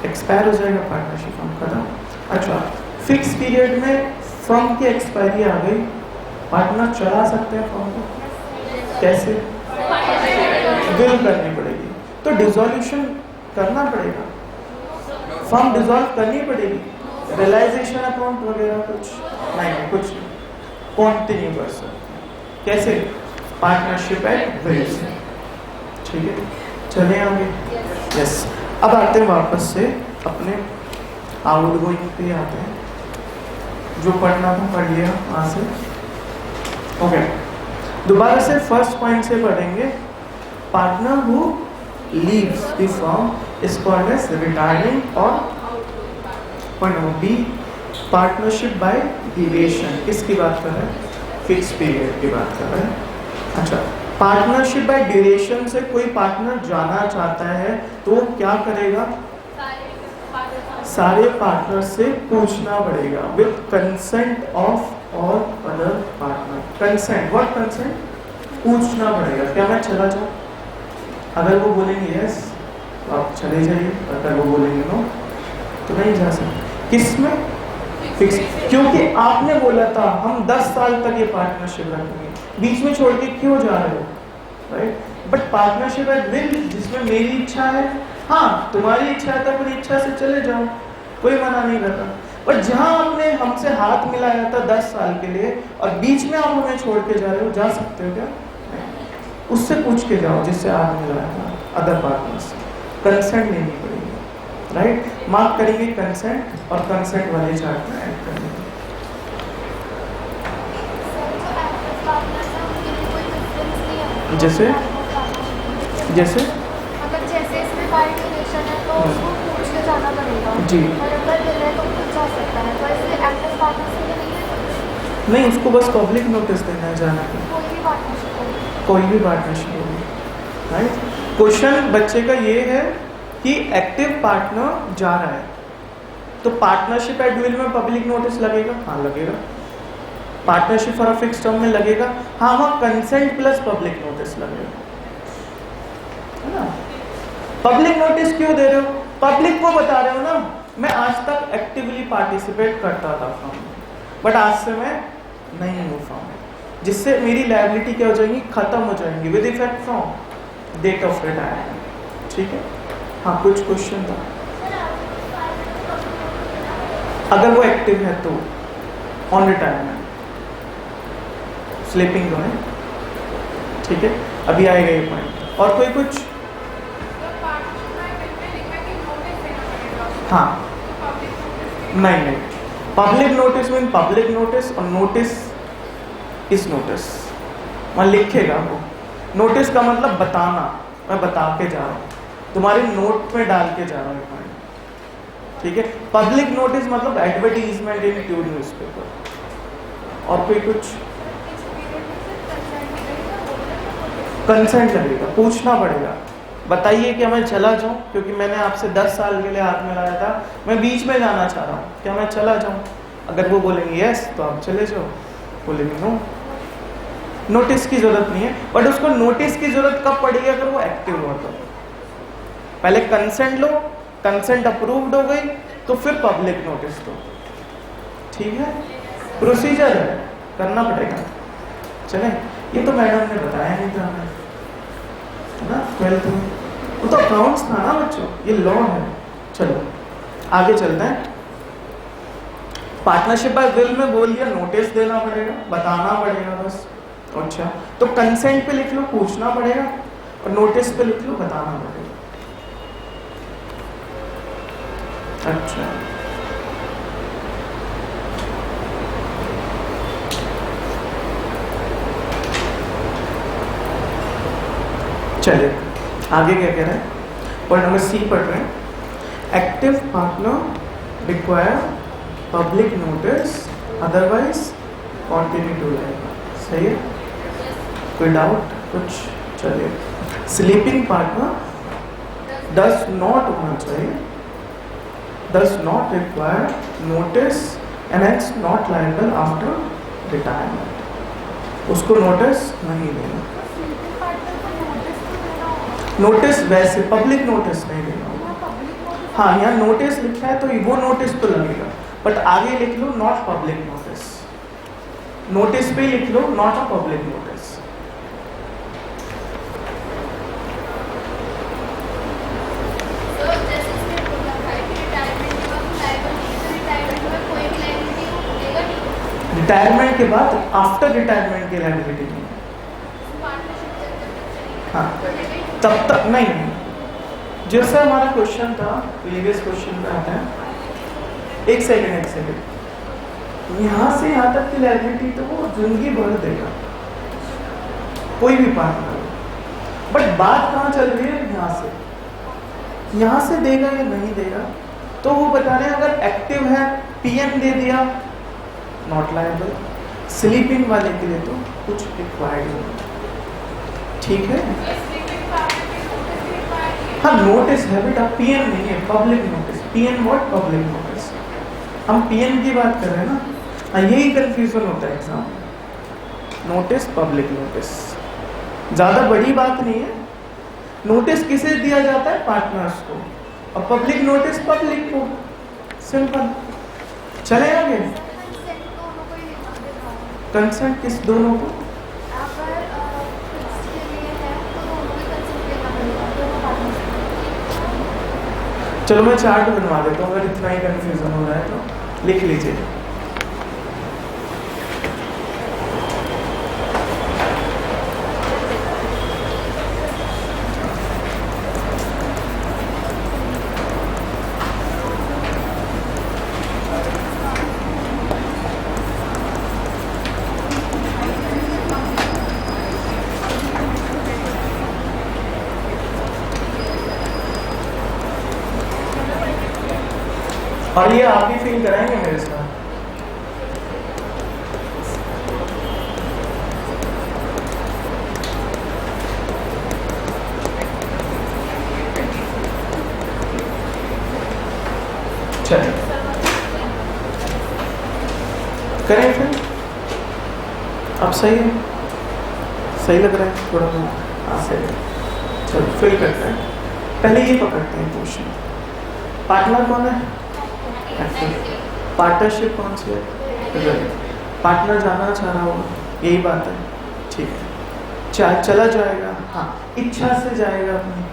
एक्सपायर हो जाएगा पार्टनरशिप फॉर्म खत्म। अच्छा, फिक्स पीरियड में फर्म की एक्सपायरी आ गई, पार्टनर चला सकते हैं फर्म को, कैसे? विल करनी पड़ेगी, तो डिसॉल्यूशन करना पड़ेगा, फर्म डिसॉल्व करनी पड़ेगी, रियलाइजेशन अकाउंट वगैरह कुछ नहीं, कुछ कंटिन्यू कर सकते, कैसे? पार्टनरशिप एट विल से, ठीक है। चले आगे, यस। अब आते हैं वापस से अपने आउटगोइंग पे आते हैं, जो पढ़ना था पढ़ लिया वहाँ से। ओके, दोबारा से फर्स्ट पॉइंट से पढ़ेंगे। Partner who leaves the firm is called as retiring, और point number B, partnership by duration, किसकी बात कर रहे हैं? फिक्स पीरियड की बात कर रहे हैं। अच्छा, पार्टनरशिप बाय ड्यूरेशन से कोई पार्टनर जाना चाहता है तो क्या करेगा? सारे पार्टनर से पूछना पड़ेगा with consent of all other partner. Consent, what consent? पूछना पड़ेगा, क्या मैं चला जाऊं? अगर वो बोलेंगे यस तो आप चले जाइए, अगर वो बोलेंगे नो तो नहीं जा सकते। किसमें? फिक्स, क्योंकि आपने बोला था हम 10 साल तक ये पार्टनरशिप रखेंगे, बीच में छोड़ के क्यों जा रहे हो, right? But partnership at will, जिसमें मेरी इच्छा है, हाँ तुम्हारी इच्छा है तो अपनी इच्छा से चले जाओ, कोई मना नहीं करता। पर जहां आपने हमसे हाथ मिलाया था 10 साल के लिए और बीच में आप हमें छोड़ के जा रहे हो, जा सकते हो क्या? उससे पूछ के जाओ जिससे हाथ मिलाया था, अदर पार्टनर से कंसेंट लेनी पड़ेगी, राइट? मार्क करेंगे कंसेंट, और कंसेंट वाले चार्ट में ऐड करेंगे। जैसे जैसे अगर जैसे इसमें बाय ड्यूरेशन है तो उसको पूछ के जाना पड़ेगा जी, और अगर मिल है तो खुद जा सकता है, तो इसलिए एक्टिव पार्टनरशिप नहीं है, नहीं उसको बस पब्लिक नोटिस देना है जाना है, कोई भी पार्टनरशिप होगी, कोई भी पार्टनरशिप होगी, राइट? क्वेश्चन बच्चे का ये है कि एक्टिव पार्टनर जा रहा है तो पार्टनरशिप एट विल में पब्लिक नोटिस लगेगा? हाँ लगेगा। Partnership for a fix term में लगेगा? हाँ, वहाँ कंसेंट प्लस पब्लिक नोटिस लगेगा, है ना? पब्लिक नोटिस क्यों दे रहे हो? पब्लिक को बता रहे हो ना, मैं आज तक एक्टिवली पार्टिसिपेट करता था फॉर्म में, बट आज से मैं नहीं हूँ फॉर्म में, जिससे मेरी लायबिलिटी क्या हो जाएगी? खत्म हो जाएंगी with effect from date of retirement, ठीक है? हाँ, कुछ क्वेश्चन था। अगर वो एक्टिव है तो ऑन रिटायरमेंट, स्लीपिंग जो है, ठीक है? अभी आएगा ये पॉइंट। और कोई कुछ? हाँ, नहीं नहीं, public notice mean public notice, और नोटिस इस नोटिस वहाँ लिखेगा वो। नोटिस का मतलब बताना, मैं बता के जा रहा हूँ, तुम्हारे नोट में डाल के जा रहा हूँ पॉइंट, ठीक है? पब्लिक नोटिस मतलब एडवर्टीजमेंट इन ट्यूड न्यूज़पेपर। और कोई कुछ? कंसेंट लगेगा, पूछना पड़ेगा, बताइए कि मैं चला जाऊं, क्योंकि मैंने आपसे 10 साल के लिए हाथ मिलाया था, मैं बीच में जाना चाह रहा हूं, क्या मैं चला जाऊं? अगर वो बोलेंगे यस तो आप चले जाओ, बोलेंगे नो, नोटिस की जरूरत नहीं है। बट उसको नोटिस की जरूरत कब पड़ेगी? अगर वो एक्टिव हो तो। पहले कंसेंट लो, कंसेंट अप्रूव्ड हो गई तो फिर पब्लिक नोटिस दो, ठीक है? प्रोसीजर है, करना पड़ेगा। चले, ये तो मैडम ने बताया नहीं था हमें, है ना? 12th में वो तो अकाउंट्स था ना बच्चों, ये लॉ है। चलो आगे चलते हैं। पार्टनरशिप बाय विल में बोल दिया, नोटिस देना पड़ेगा, बताना पड़ेगा बस। अच्छा, तो कंसेंट पे लिख लो पूछना पड़ेगा, और नोटिस पे लिख लो बताना पड़ेगा। अच्छा, चलिए आगे क्या कह रहे हैं, पॉइंट नंबर सी पढ़ रहे हैं। Active partner require public notice otherwise continue to life. सही है, कोई डाउट कुछ? चलिए, स्लीपिंग पार्टनर डज नॉट होना चाहिए, does not require notice and is not liable after retirement. उसको नोटिस नहीं देना। नोटिस वैसे पब्लिक नोटिस नहीं देना होगा। हाँ, यहाँ नोटिस लिखा है तो वो नोटिस तो लगेगा, बट आगे लिख लो नॉट पब्लिक नोटिस। नोटिस पे लिख लो not a public notice. Retirement के बाद आफ्टर रिटायरमेंट की लायबिलिटी नहीं। हाँ, तब तक नहीं। जैसा हमारा क्वेश्चन था, प्रीवियस क्वेश्चन पे आता है, एक सेकेंड, यहाँ से यहाँ तक की लायबिलिटी तो वो जिंदगी भर देगा, कोई भी पार्टनर। बट बात कहाँ चल रही है, यहाँ से देगा या नहीं देगा। तो वो बता रहे हैं अगर एक्टिव है, पीएम दे दिया, नॉट लायबल। स्लीपिंग वाले के लिए तो कुछ रिक्वायर्ड नहीं। ठीक है, हाँ नोटिस है बेटा, पीएम नहीं है, public notice. PM what? Public notice. हम पीएम की बात कर रहे हैं ना, हाँ यही कंफ्यूजन होता है एग्जाम में। नोटिस, पब्लिक नोटिस, ज्यादा बड़ी बात नहीं है। नोटिस किसे दिया जाता है? पार्टनर्स को, और पब्लिक नोटिस पब्लिक को। सिंपल, चले आगे। कंसेंट किस दोनों को? चलो मैं चार्ट बनवा देता हूँ, अगर इतना ही कंफ्यूजन हो रहा है तो लिख लीजिए। और ये आप ही फील कराएंगे मेरे साथ। चलिए करें फिर। अब सही है, सही लग रहा है थोड़ा बहुत? हाँ सही है। चलो फिल करते हैं। पहले ये पकड़ते हैं क्वेश्चन। पार्टनर कौन है? पार्टनरशिप कौन सी है? पार्टनर जाना चाह रहा होगा, यही बात है। ठीक है, चला जाएगा, हाँ इच्छा से जाएगा अपनी,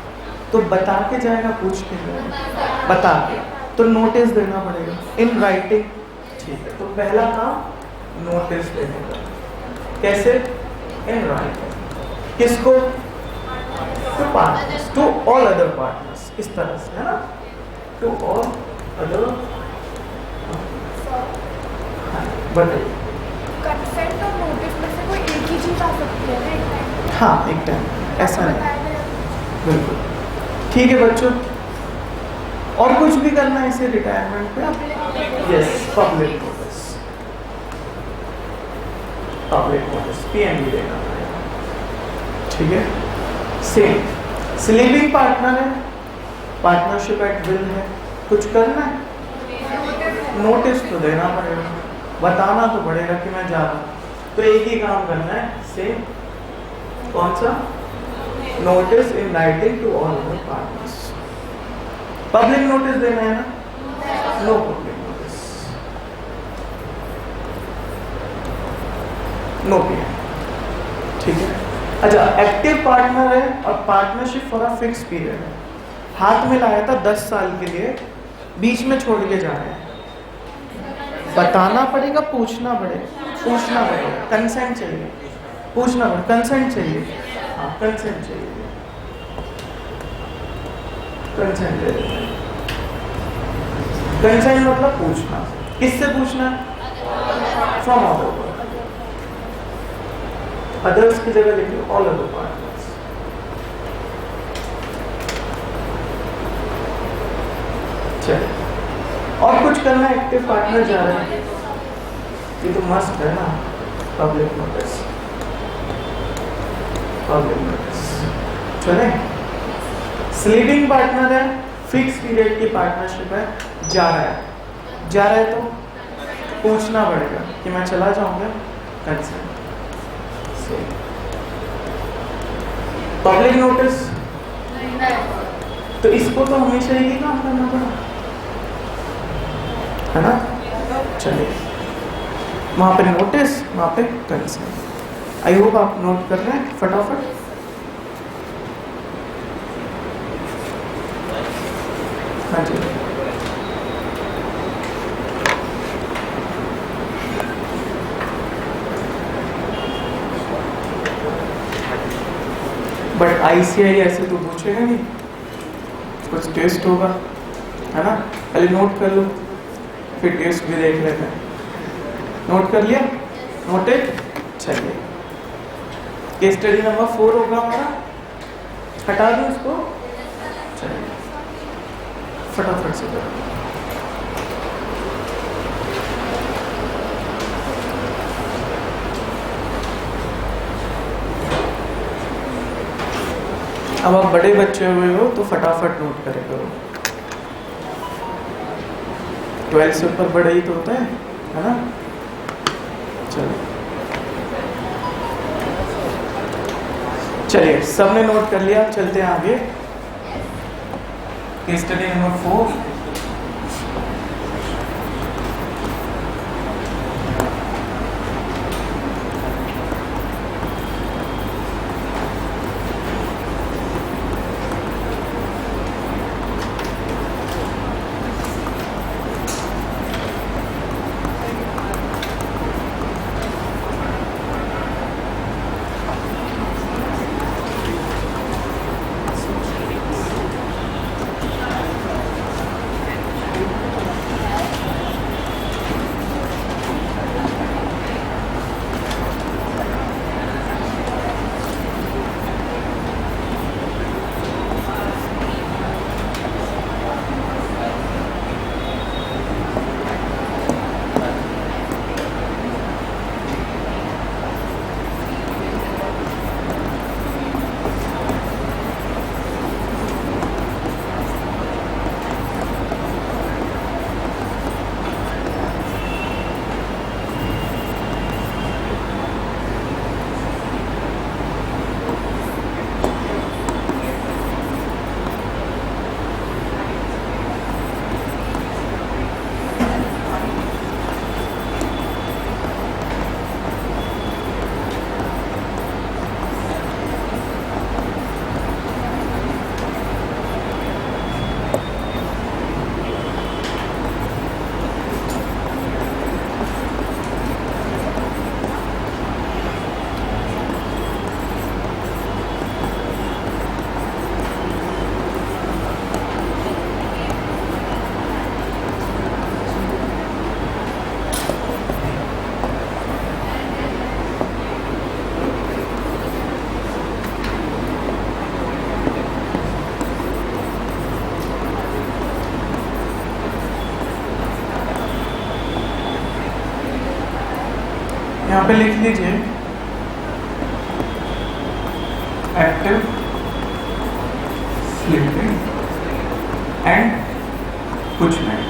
तो बता के जाएगा, पूछ के जाएगा? बता के, तो नोटिस देना पड़ेगा इन राइटिंग। ठीक है, तो पहला काम नोटिस देने का। कैसे? In writing. किसको? To partners, to all other partners, इस तरह से है ना, टू ऑल अदर। कंसेंट और नोटिस में से कोई एक ही चीज आ सकती है ना? हाँ एक टाइम, ऐसा नहीं। बिल्कुल ठीक है बच्चों। और कुछ भी करना है इसे रिटायरमेंट पे? Yes, public notice, public notice PM भी देना पड़ेगा। ठीक है, सेम स्लीपिंग पार्टनर है, पार्टनरशिप एट विल है, कुछ करना है, नोटिस तो देना पड़ेगा, बताना तो पड़ेगा कि मैं जा रहा हूँ। तो एक ही काम करना है, सेम। कौन सा? Notice in writing to all other partners. Public notice देना है ना? No public notice, no PM. ठीक है, अच्छा एक्टिव पार्टनर है और partnership for a fix period है, हाथ में लाया था 10 साल के लिए, बीच में छोड़ के जा रहे हैं, बताना पड़ेगा, पूछना पड़ेगा, कंसेंट चाहिए, पूछना पड़ेगा, कंसेंट चाहिए, हाँ कंसेंट चाहिए, कंसेंट दे देते हैं। कंसर्न मतलब पूछना, किससे पूछना? फ्रॉम अदर, अदर्स की जगह लिखिए ऑल अदर पार्टनर्स। चलिए, और कुछ करना? एक्टिव पार्टनर जा रहे हैं, ये तो मस्ट है ना। Public notice, public notice. चले, स्लीपिंग पार्टनर है, फिक्स पीरियड की पार्टनरशिप है, जा रहा है, जा रहा है तो पूछना पड़ेगा कि मैं चला जाऊंगा, कंसेंट। पब्लिक नोटिस तो इसको तो हमेशा ही काम करना पड़ा, है ना। चलिए, वहां पे नोटिस, वहां पे कंसेंट। आई होप आप नोट कर रहे हैं फटाफट। हाँ जी, बट आईसीआई ऐसे तो पूछेगा नहीं, कुछ टेस्ट होगा, है ना। पहले नोट कर लो, फिर टेस्ट भी देख लेते हैं। नोट कर लिया? नोटेड? चलिए, केस स्टडी नंबर 4 होगा हमारा। हटा दो इसको। चलिए, फटाफट से करो। अब आप बड़े बच्चे हुए हो तो फटाफट नोट करे करो। 12 से ऊपर बड़ा ही तो होता है ना। चलो, चलिए, सबने नोट कर लिया, चलते हैं आगे। Case study number 4। यहाँ पे लिख लीजिए एक्टिव स्लीपिंग एंड कुछ नहीं।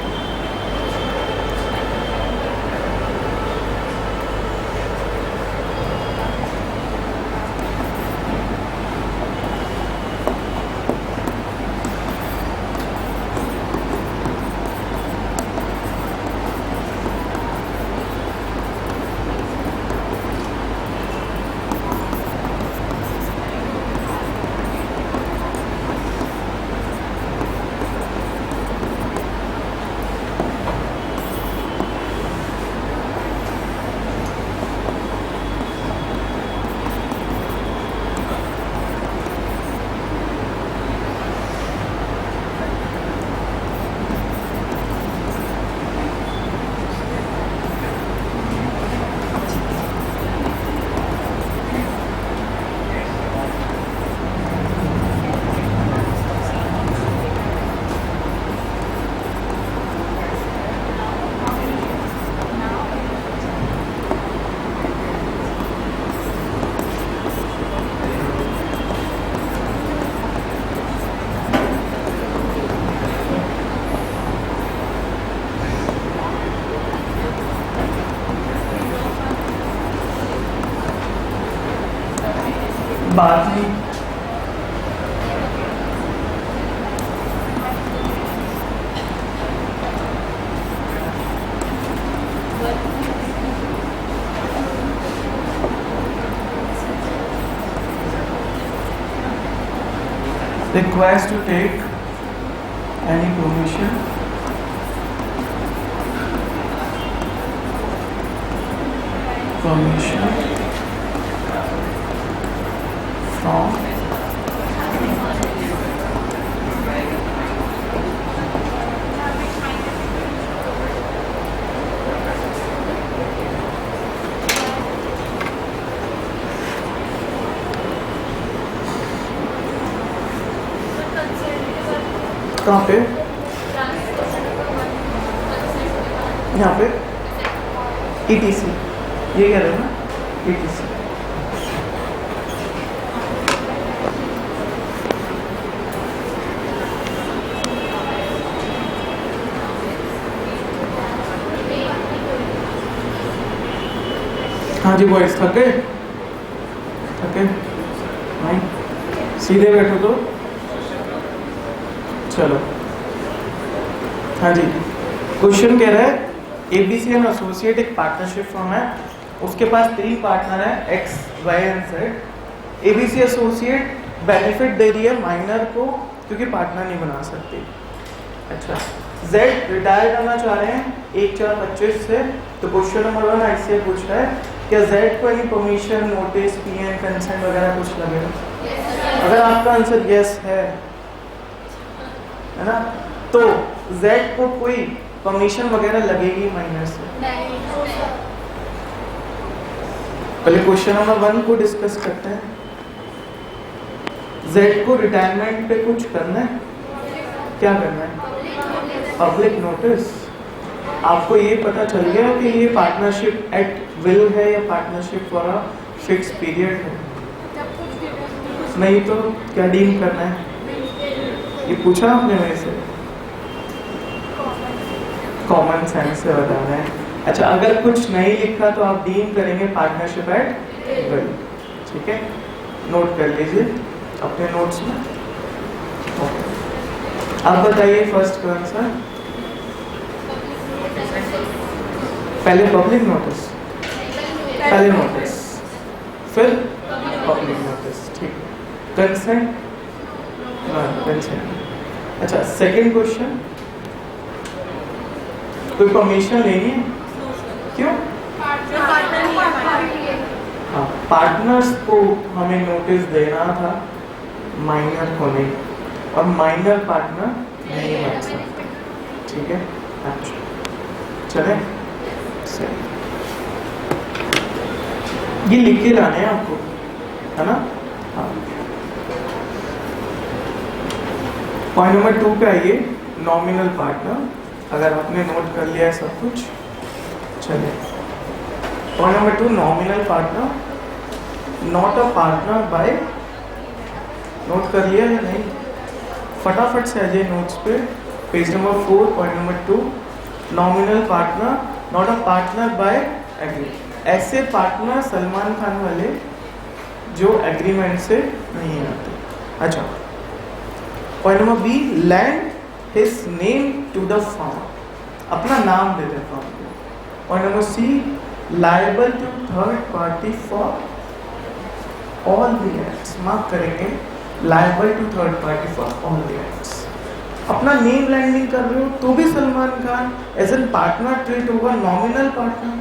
बात नहीं। Request to take any permission from कहाँ पे? यहाँ पे ETC, ये कह रहे हैं ना, ETC। हाँ जी बॉयज, थक गए? नहीं, सीधे बैठो तो चलो। हाँ जी, क्वेश्चन कह रहा है ABC एंड एसोसिएट एक पार्टनरशिप फर्म है, उसके पास 3 पार्टनर है X, Y and Z। ABC associate benefit दे रही है माइनर को क्योंकि पार्टनर नहीं बना सकती। अच्छा, Z रिटायर करना चाह रहे हैं 1/4/25 से, तो क्वेश्चन नंबर 1 ऐसे पूछ रहा है क्या Z को any permission, notice, PN, consent वगैरह कुछ लगेगा? अगर आपका आंसर यस है ना, तो Z को कोई परमिशन वगैरह लगेगी माइनर से? पहले क्वेश्चन नंबर 1 को डिस्कस करते हैं। Z को रिटायरमेंट पे कुछ करना है? क्या करना है? Public notice. आपको ये पता चल गया कि ये पार्टनरशिप एट विल है या partnership for a fix period है? नहीं तो क्या डील करना है? ये पूछा आपने मेरे से, कॉमन सेंस से बताना है। अच्छा, अगर कुछ नहीं लिखा तो आप डील करेंगे पार्टनरशिप एट विल, ठीक है? नोट कर लीजिए अपने नोट्स में। आप बताइए फर्स्ट का आंसर। पहले पब्लिक नोटिस, पहले नोटिस फिर पब्लिक नोटिस, ठीक है। Consent, consent. अच्छा, सेकंड क्वेश्चन, कोई परमिशन लेनी है? क्यों? हाँ, पार्टनर्स को हमें नोटिस देना था, माइनर को नहीं, और माइनर पार्टनर नहीं बन सकता, ठीक है? अच्छा, चले ये लिख के लाने हैं आपको, है ना? हाँ। पॉइंट नंबर 2 पे आइए, नॉमिनल पार्टनर। अगर आपने नोट कर लिया है सब कुछ, चलिए। Point number 2, nominal partner, not a partner bye, note कर लिया या नहीं? फटाफट से आ जाइए नोट्स पे, page number 4, point number 2, nominal partner, not a partner by agreement. ऐसे पार्टनर सलमान खान वाले जो एग्रीमेंट से नहीं आते। अच्छा, point number B, lend his name to the firm, अपना नाम दे दे फर्म को। Point number C, liable to third party for all the acts, mark करेंगे, liable to third party for all the acts. अपना नेम लैंडिंग कर रहे हो तो भी Salman Khan as an partner treat होगा, नॉमिनल पार्टनर,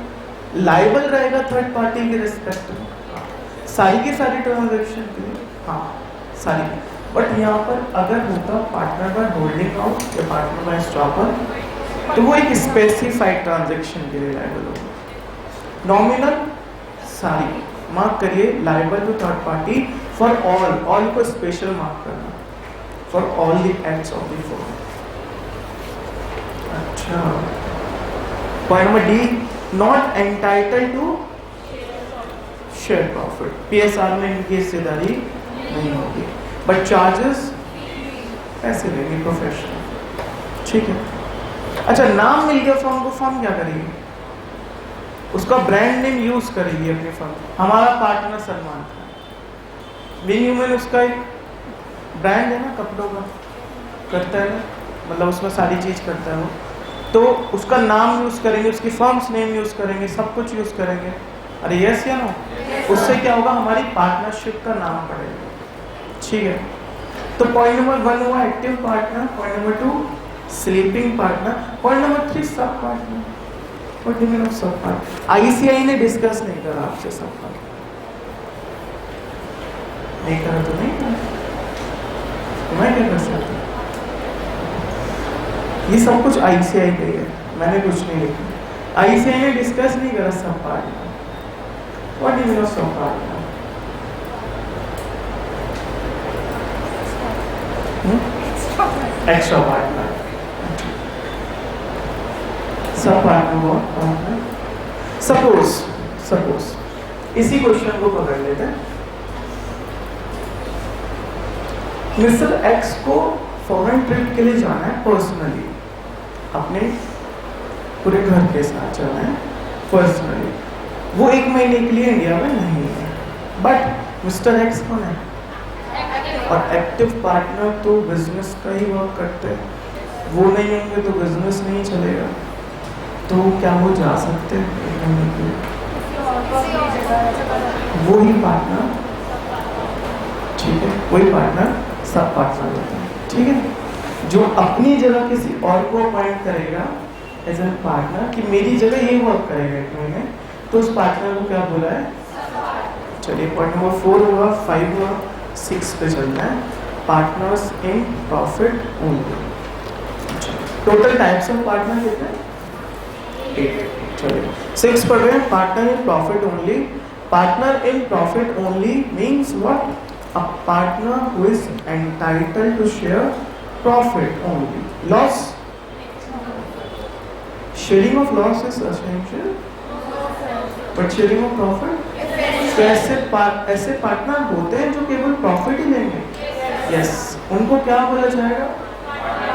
लाइबल रहेगा थर्ड पार्टी के रिस्पेक्ट में, सारी की सारी ट्रांजैक्शन के लिए, हाँ सारी। बट यहाँ पर अगर होता पार्टनर बाय होल्डिंग आउट या पार्टनर बाय स्टॉपर, तो वो एक स्पेसिफाइड ट्रांजैक्शन के लिए लाइबल होगा। नॉमिनल सारी, मार्क करिए, liable to third party for all, all को स्पेशल मार्क करना, for all the acts of the firm. अच्छा, point number D, not entitled to share profit, PSR में इनकी हिस्सेदारी नहीं होगी, बट चार्जेस ऐसे लेंगे प्रोफेशनल, ठीक है। अच्छा, नाम मिल गया फर्म को, फर्म क्या करेगी? उसका ब्रांड नेम यूज करेगी अपनी फर्म। हमारा partner Salman Khan, wing human उसका एक ब्रांड है ना कपड़ों का, करता है ना, मतलब उसमें सारी चीज़ करता है वो, तो उसका नाम यूज़ करेंगे, उसकी फर्म्स नेम यूज़ करेंगे, सब कुछ यूज़ करेंगे। अरे यस या नो? उससे क्या होगा, हमारी पार्टनरशिप का नाम पड़ेगा। ठीक है, तो पॉइंट नंबर 1 हुआ active partner, point number 2 sleeping partner, point number 3 sub partner. What do you mean of sub partner? ICI ने डिस्कस नहीं करा आपसे सब पार्टनर, नहीं करा तो नहीं करा, मैं क्या कर सकता हूँ? ये सब कुछ आईसीआई पे है, मैंने कुछ नहीं लिखा। आईसीआई ने डिस्कस नहीं करा sub partner. What do you mean of sub partner? Extra partner, sub partner और पार्टनर। सपोज इसी क्वेश्चन को पकड़ लेते हैं। मिस्टर एक्स को फॉरेन ट्रिप के लिए जाना है पर्सनली, अपने पूरे घर के साथ जाना है पर्सनली। वो 1 महीने के लिए इंडिया में नहीं है, बट मिस्टर एक्स कौन है? और एक्टिव पार्टनर तो बिजनेस का ही वर्क करते हैं, वो नहीं होंगे तो बिजनेस नहीं चलेगा। तो क्या वो जा सकते हैं 1 महीने के लिए? वो ही पार्टनर, ठीक है, वही पार्टनर सब पार्टनर होते हैं। ठीक है, जो अपनी जगह किसी और को अपॉइंट करेगा एज ए पार्टनर कि मेरी जगह ये वर्क करेगा 1 महीने, तो उस पार्टनर को क्या बोला है? चलिए पॉइंट नंबर 4 हुआ, 5 हुआ, 6 पे चलना है, partners in profit only. Total types of partner कितने हैं? 8। चलिए 6 पढ़ रहे हैं, partner in profit only. Partner in profit only means what? A partner who is entitled to share profit only. Loss? Sharing of loss is essential, but sharing of profit? तो ऐसे पार्टनर होते हैं जो केवल प्रॉफिट ही लेंगे। यस, उनको क्या बोला जाएगा?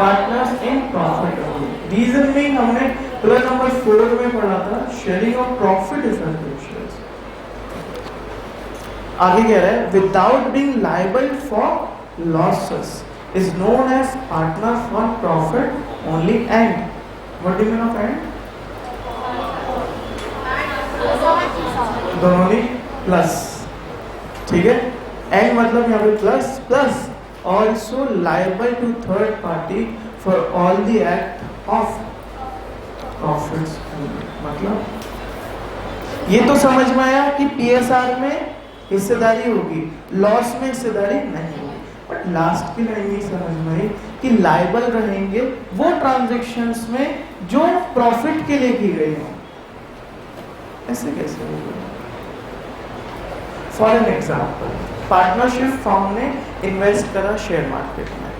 Partners in profit only. Reason में हमने पिलर नंबर 4 में पढ़ा था, sharing of profit is essential. आगे कह रहा है without being liable for losses is known as partner for profit only. And what do you mean of and? दोनों ही प्लस, ठीक है। एंड मतलब यहाँ पे plus plus also liable to third party for all the act of profits. मतलब ये तो समझ में आया कि पीएसआर में हिस्सेदारी होगी, लॉस में हिस्सेदारी नहीं होगी, बट लास्ट की लाइन नहीं समझ में आई कि लायबल रहेंगे वो ट्रांजैक्शंस में जो प्रॉफिट के लिए की गई हो। ऐसे कैसे होगा? For an example, partnership firm ने इन्वेस्ट करा शेयर मार्केट में।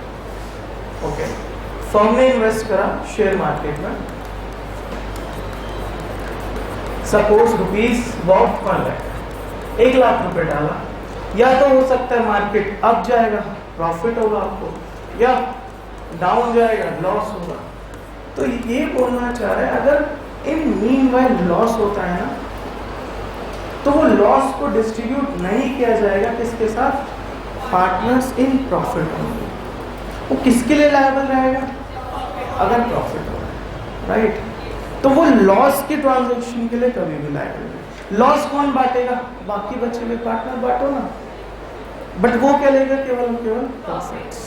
ओके, फर्म ने इन्वेस्ट करा शेयर मार्केट में, suppose rupees worth 1 lakh, 1 lakh रुपए डाला। या तो हो सकता है मार्केट अप जाएगा, प्रॉफिट होगा आपको, या डाउन जाएगा, लॉस होगा। तो ये बोलना चाह रहा है अगर इन मीनवाइल लॉस होता है ना, तो वो लॉस को डिस्ट्रीब्यूट नहीं किया जाएगा किसके साथ? पार्टनर्स इन प्रॉफिट होंगे। वो किसके लिए लायबल रहेगा? अगर प्रॉफिट हो रहा है, राइट। तो वो लॉस के ट्रांजैक्शन के लिए कभी भी लायबल नहीं। लॉस कौन बांटेगा? बाकी बचे हुए पार्टनर बांटो ना, बट वो क्या लेगा? केवल केवल प्रॉफिट्स।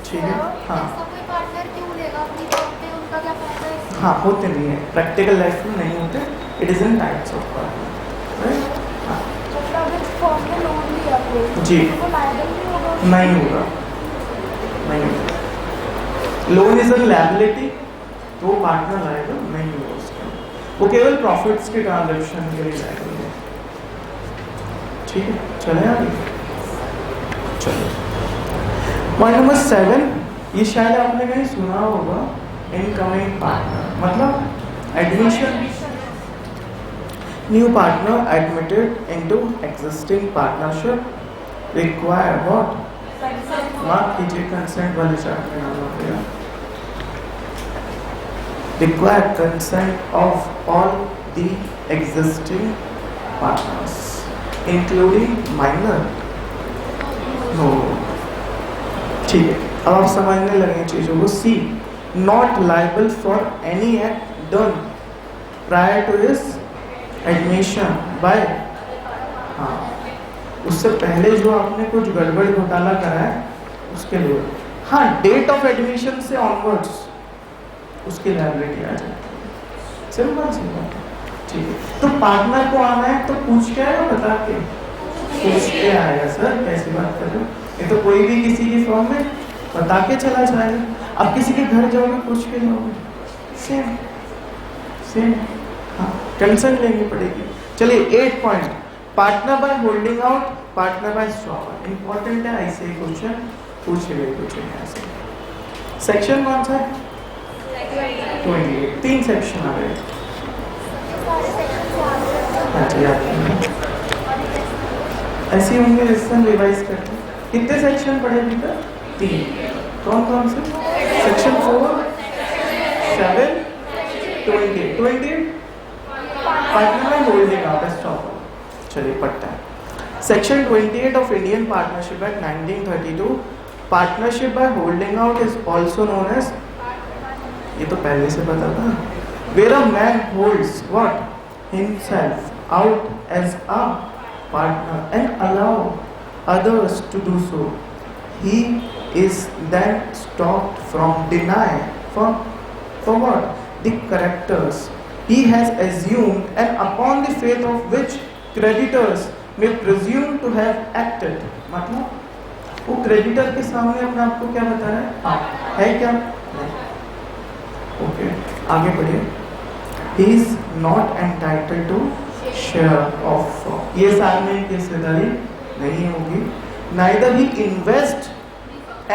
ठीक है, हाँ कोई पार्टनर क्यों लेगा अपनी जॉब पे? उनका क्या फायदा है? हाँ, होते नहीं है, प्रैक्टिकल लाइफ में नहीं होते। It is in types of partner, right. हाँ मतलब फॉर्म में लोन लिया कोई, जी, तो लायबल नहीं होगा? नहीं होगा, नहीं होगा। लोन इज एन लायबिलिटी, तो वो पार्टनर लायबल नहीं होगा उसके, वो केवल प्रॉफिट्स के ट्रांजैक्शन के लिए लायबल है। ठीक है, चले आगे। चलो पॉइंट नंबर 7, ये शायद आपने कहीं सुना होगा, इनकमिंग पार्टनर मतलब admission. New partner admitted into existing partnership require what? Mark कीजिए, कंसेंट वाले चार्ट में नाम आएगा। Require consent of all the existing partners, including minor no. ठीक है, अब आप समझने लगे चीजों को। C, not liable for any act done prior to his admission by, हाँ, उससे पहले जो आपने कुछ गड़बड़ घोटाला करा है उसके लिए, हाँ, डेट ऑफ एडमिशन से ऑनवर्ड्स उसकी लायबिलिटी आ जाती है। सिंपल सी बात है। ठीक है, तो पार्टनर को आना है तो पूछ के आएगा, बता के पूछ के आएगा। सर कैसी बात कर रहे हो, ये तो कोई भी किसी की फॉर्म में बता के चला जाएगा। अब किसी के घर जाओगे पूछ के जाओगे, सेम सेम, हाँ, कंसर्न लेनी पड़ेगी। चलिए 8 point, partner by holding out, partner by swap. Important है, ऐसे ही क्वेश्चन पूछे गए ऐसे। सेक्शन कौन सा है? 28। 3 सेक्शन आ गए। ऐसे होंगे, लेसन रिवाइज करते हैं। कितने सेक्शन पढ़े अभी तक? 3। कौन कौन से? Section 4, 7, 28 partner by holding out and swap. चलिए पढ़ते हैं। Section 28 of Indian Partnership Act 1932, partnership by holding out is also known as, ये तो पहले से पता था, where a man holds what himself out as a partner and allow others to do so, he is then stopped from denying for what the characters he has assumed and upon the faith of which creditors may presume to have acted। मतलब वो क्रेडिटर के सामने अपने आप को क्या बता रहा है? हाँ, है क्या? नहीं। ओके, आगे बढ़िए। He is not entitled to share of, ये सामने की हिस्सेदारी नहीं होगी। Neither he invest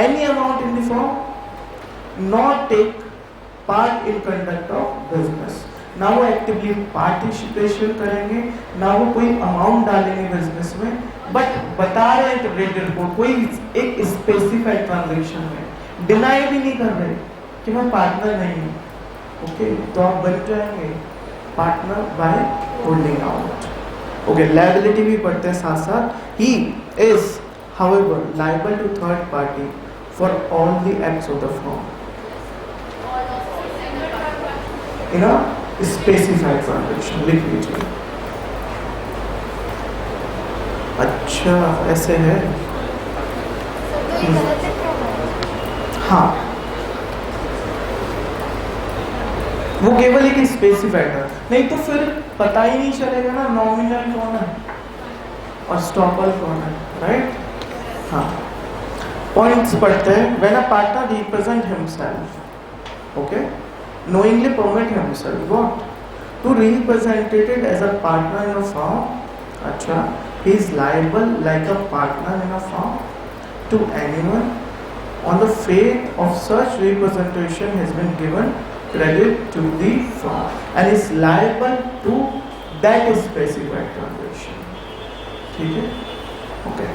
any amount in the firm, nor take part in conduct of business। ना वो एक्टिवली पार्टिसिपेशन करेंगे, ना वो कोई अमाउंट डालेंगे बिजनेस में, बट बता रहे हैं क्रेडिटर को कोई एक स्पेसिफाइड ट्रांजैक्शन में, डिनाई भी नहीं कर रहे कि मैं पार्टनर नहीं हूँ। ओके, तो आप बन जाएंगे partner by holding out. Okay, liability भी पढ़ते हैं साथ साथ। He is however liable to third party for all the acts of the firm in a specified transaction. लिख लीजिए। अच्छा, ऐसे है। हाँ, वो केवल एक स्पेसिफाइड है, नहीं तो फिर पता ही नहीं चलेगा ना नॉमिनल कौन है और स्टॉपर कौन है, राइट? हाँ, पॉइंट्स पढ़ते हैं। When a partner represent himself, okay, knowingly permit himself what to represented as a partner in a firm, अच्छा, he is liable like a partner in a firm to anyone on the faith of such representation has been given credit to the firm and is liable to that specified transaction। ठीक है, ओके।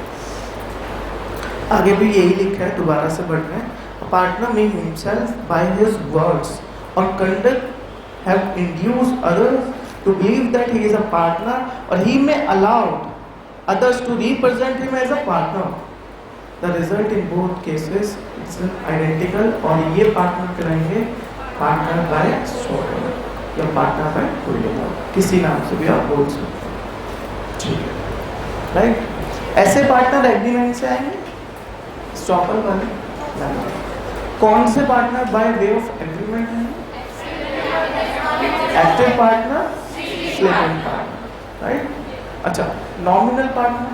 आगे भी यही लिखा है, दोबारा से बढ़ रहे हैं। A partner may himself by his words or conduct have induced others to believe that he is a partner, or he may allow others to represent him as a partner। The result in both cases is identical, और ये पार्टनर कराएंगे पार्टनर बाय स्वॉप या पार्टनर बाय होल्डिंग आउट, किसी नाम से भी आप बोल सकते हैं। ठीक है, राइट? ऐसे पार्टनर एग्रीमेंट से आएंगे, स्टॉपर वाले। कौन से partner by way of agreement है? Active partner, sleeping partner, right? अच्छा, nominal partner,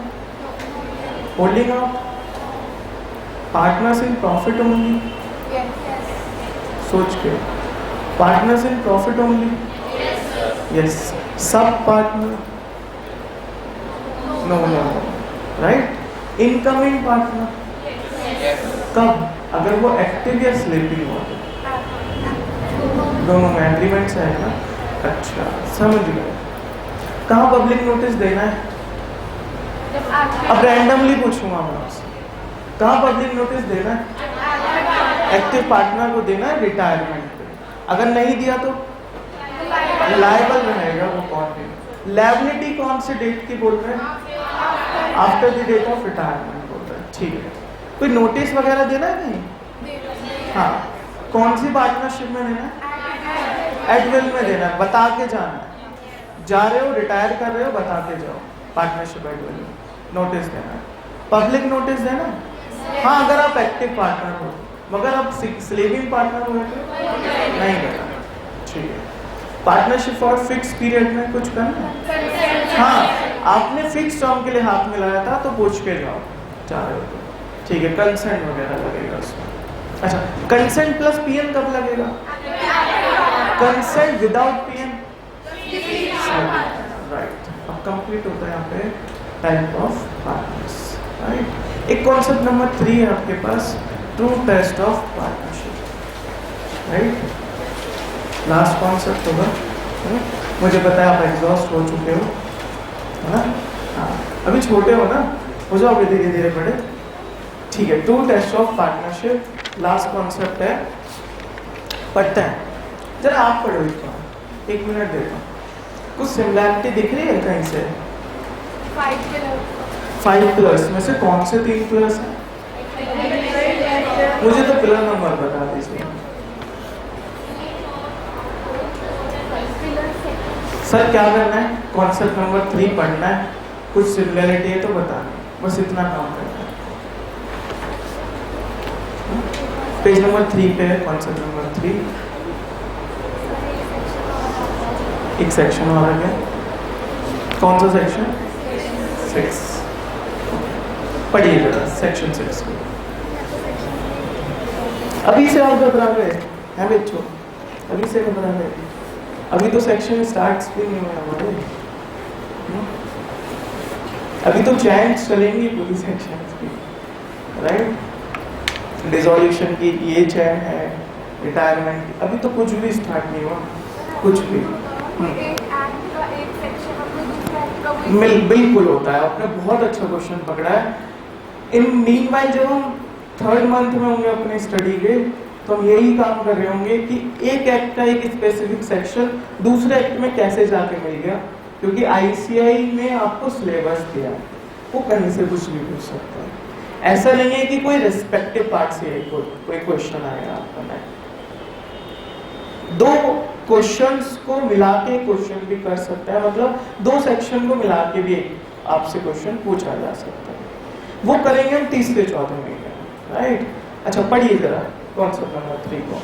holding out, partners in profit only, सोच के, partners in profit only, yes, सब partner, no, right? Incoming partner, कब? अगर वो एक्टिव या स्लीपिंग हो, दोनों में एग्रीमेंट है ना। अच्छा, समझ गए। कहाँ पब्लिक नोटिस देना है? अब रैंडमली पूछूंगा मैं आपसे, कहाँ पब्लिक नोटिस देना है? एक्टिव पार्टनर को देना है रिटायरमेंट पे। अगर नहीं दिया तो लायबल रहेगा वो कौन है? लायबिलिटी कौन से डेट की बोल रहे हैं? After the date of retirement बोल रहे हैं। ठीक है, कोई नोटिस वगैरह देना है नहीं? हाँ, कौन सी पार्टनरशिप में देना है? एट विल में देना है, बता के जाना है। जा रहे हो, रिटायर कर रहे हो, बता के जाओ, पार्टनरशिप एट विल में नोटिस देना है। पब्लिक नोटिस देना है? हाँ, अगर आप एक्टिव पार्टनर हो, मगर आप स्लीपिंग पार्टनर हो तो नहीं देना। ठीक है, पार्टनरशिप फॉर फिक्स पीरियड में कुछ करना है? हाँ, आपने फिक्स टर्म के लिए हाथ मिलाया था तो पूछ के जाओ, जा रहे हो तो। ठीक है, कंसेंट वगैरह लगेगा उसमें। अच्छा, कंसेंट प्लस पीएन कब लगेगा? Consent without PN, right. अब कंप्लीट होता है यहाँ पे टाइप ऑफ पार्टनर्स, राइट। एक कॉन्सेप्ट नंबर 3 है आपके पास, true test of partnership, right. Last concept होगा, मुझे पता है आप एग्जॉस्ट हो चुके हो, है ना? हाँ, अभी छोटे हो ना, हो जाओगे धीरे धीरे बड़े। ठीक है, true test of partnership, last concept है, पढ़ते हैं। जरा आप पढ़ो इसको, 1 मिनट देता हूँ। कुछ सिमिलैरिटी दिख रही है कहीं से? 5 पिलर्स में से कौन से 3 पिलर्स हैं? मुझे तो पिलर नंबर बता दीजिए। सर क्या करना है? कॉन्सेप्ट नंबर 3 पढ़ना है, कुछ सिमिलरिटी है तो बताना, बस इतना काम करना है। पेज नंबर 3 पे है कॉन्सेप्ट नंबर 3। एक सेक्शन और आ गया, कौन सा सेक्शन? 6। पढ़िए जरा सेक्शन 6 को। अभी से आप घबरा गए हैं बच्चों? अभी से घबरा गए? अभी तो सेक्शन स्टार्ट भी नहीं हुआ हमारे, अभी तो चैंट्स चलेंगी पूरी सेक्शन की, राइट। डिसोल्यूशन की ये चैन है, रिटायरमेंट, अभी तो कुछ भी स्टार्ट नहीं हुआ, कुछ भी। बिल्कुल होता है, आपने बहुत अच्छा क्वेश्चन पकड़ा है। इन मीनवाइल जब हम 3rd मंथ में होंगे अपने स्टडी के, तो हम यही काम कर रहे होंगे कि एक एक्ट का एक स्पेसिफिक सेक्शन दूसरे एक्ट में कैसे जाके मिल गया, क्योंकि आईसीआई ने आपको सिलेबस दिया है, वो कहीं से कुछ भी पूछ सकता है। ऐसा नहीं है कि कोई रिस्पेक्टिव पार्ट से कोई क्वेश्चन आएगा आपका। मैं 2 क्वेश्चंस को मिला के क्वेश्चन भी कर सकता है, मतलब 2 सेक्शन को मिला के भी आपसे क्वेश्चन पूछा जा सकता है। वो करेंगे हम 3रे-4थे महीने, राइट। अच्छा, पढ़िए जरा कॉन्सेप्ट नंबर 3 को।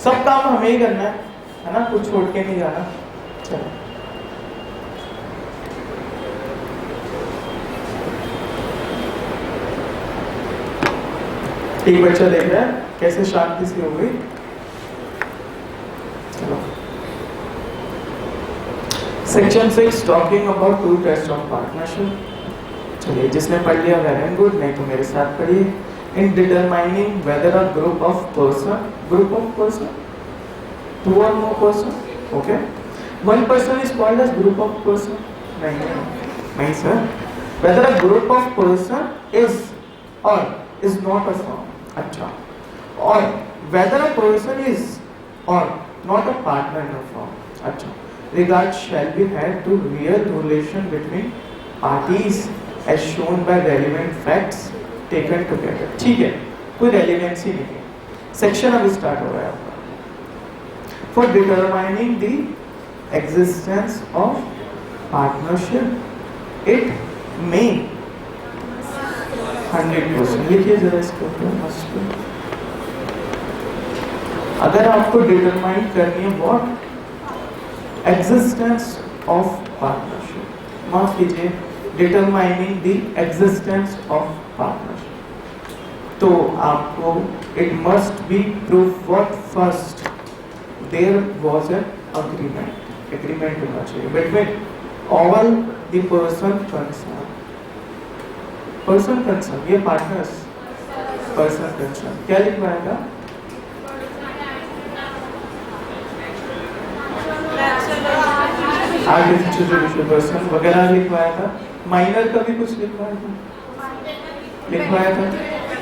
सब काम हमें ही करना है ना, कुछ छोड़ के नहीं जाना। चलो, एक बच्चा देख रहा है कैसे शांति से हो गई। चलो, section 6 talking about true test of partnership. चलिए, जिसने पढ़ लिया वेरी गुड, नहीं तो मेरे साथ पढ़िए। In determining whether a group of person, 2 or more person, okay, 1 person is called as group of person. नहीं sir. Whether a group of person is or is not a firm. अच्छा. Or whether a person is or not a partner in a firm. अच्छा. Regard shall be had to real relation between parties as shown by relevant facts taken together. ठीक है, कोई रेलिवेंसी नहीं है। सेक्शन अब स्टार्ट हो रहा है आपका। For determining the existence of partnership it may 100%, लिखिए जरा इसको। अगर आपको डिटरमाइन करनी है व्हाट एग्जिस्टेंस ऑफ पार्टनरशिप, माफ कीजिए, determining the existence of partnership, तो आपको it must be proof what first there was an agreement होना चाहिए between all the person concern, ये पार्टनर्स पर्सन कंसर्न। क्या लिखवाया था? आर्टिफिशियल पर्सन वगैरह लिखवाया था। माइनर का भी कुछ लिखवाया था।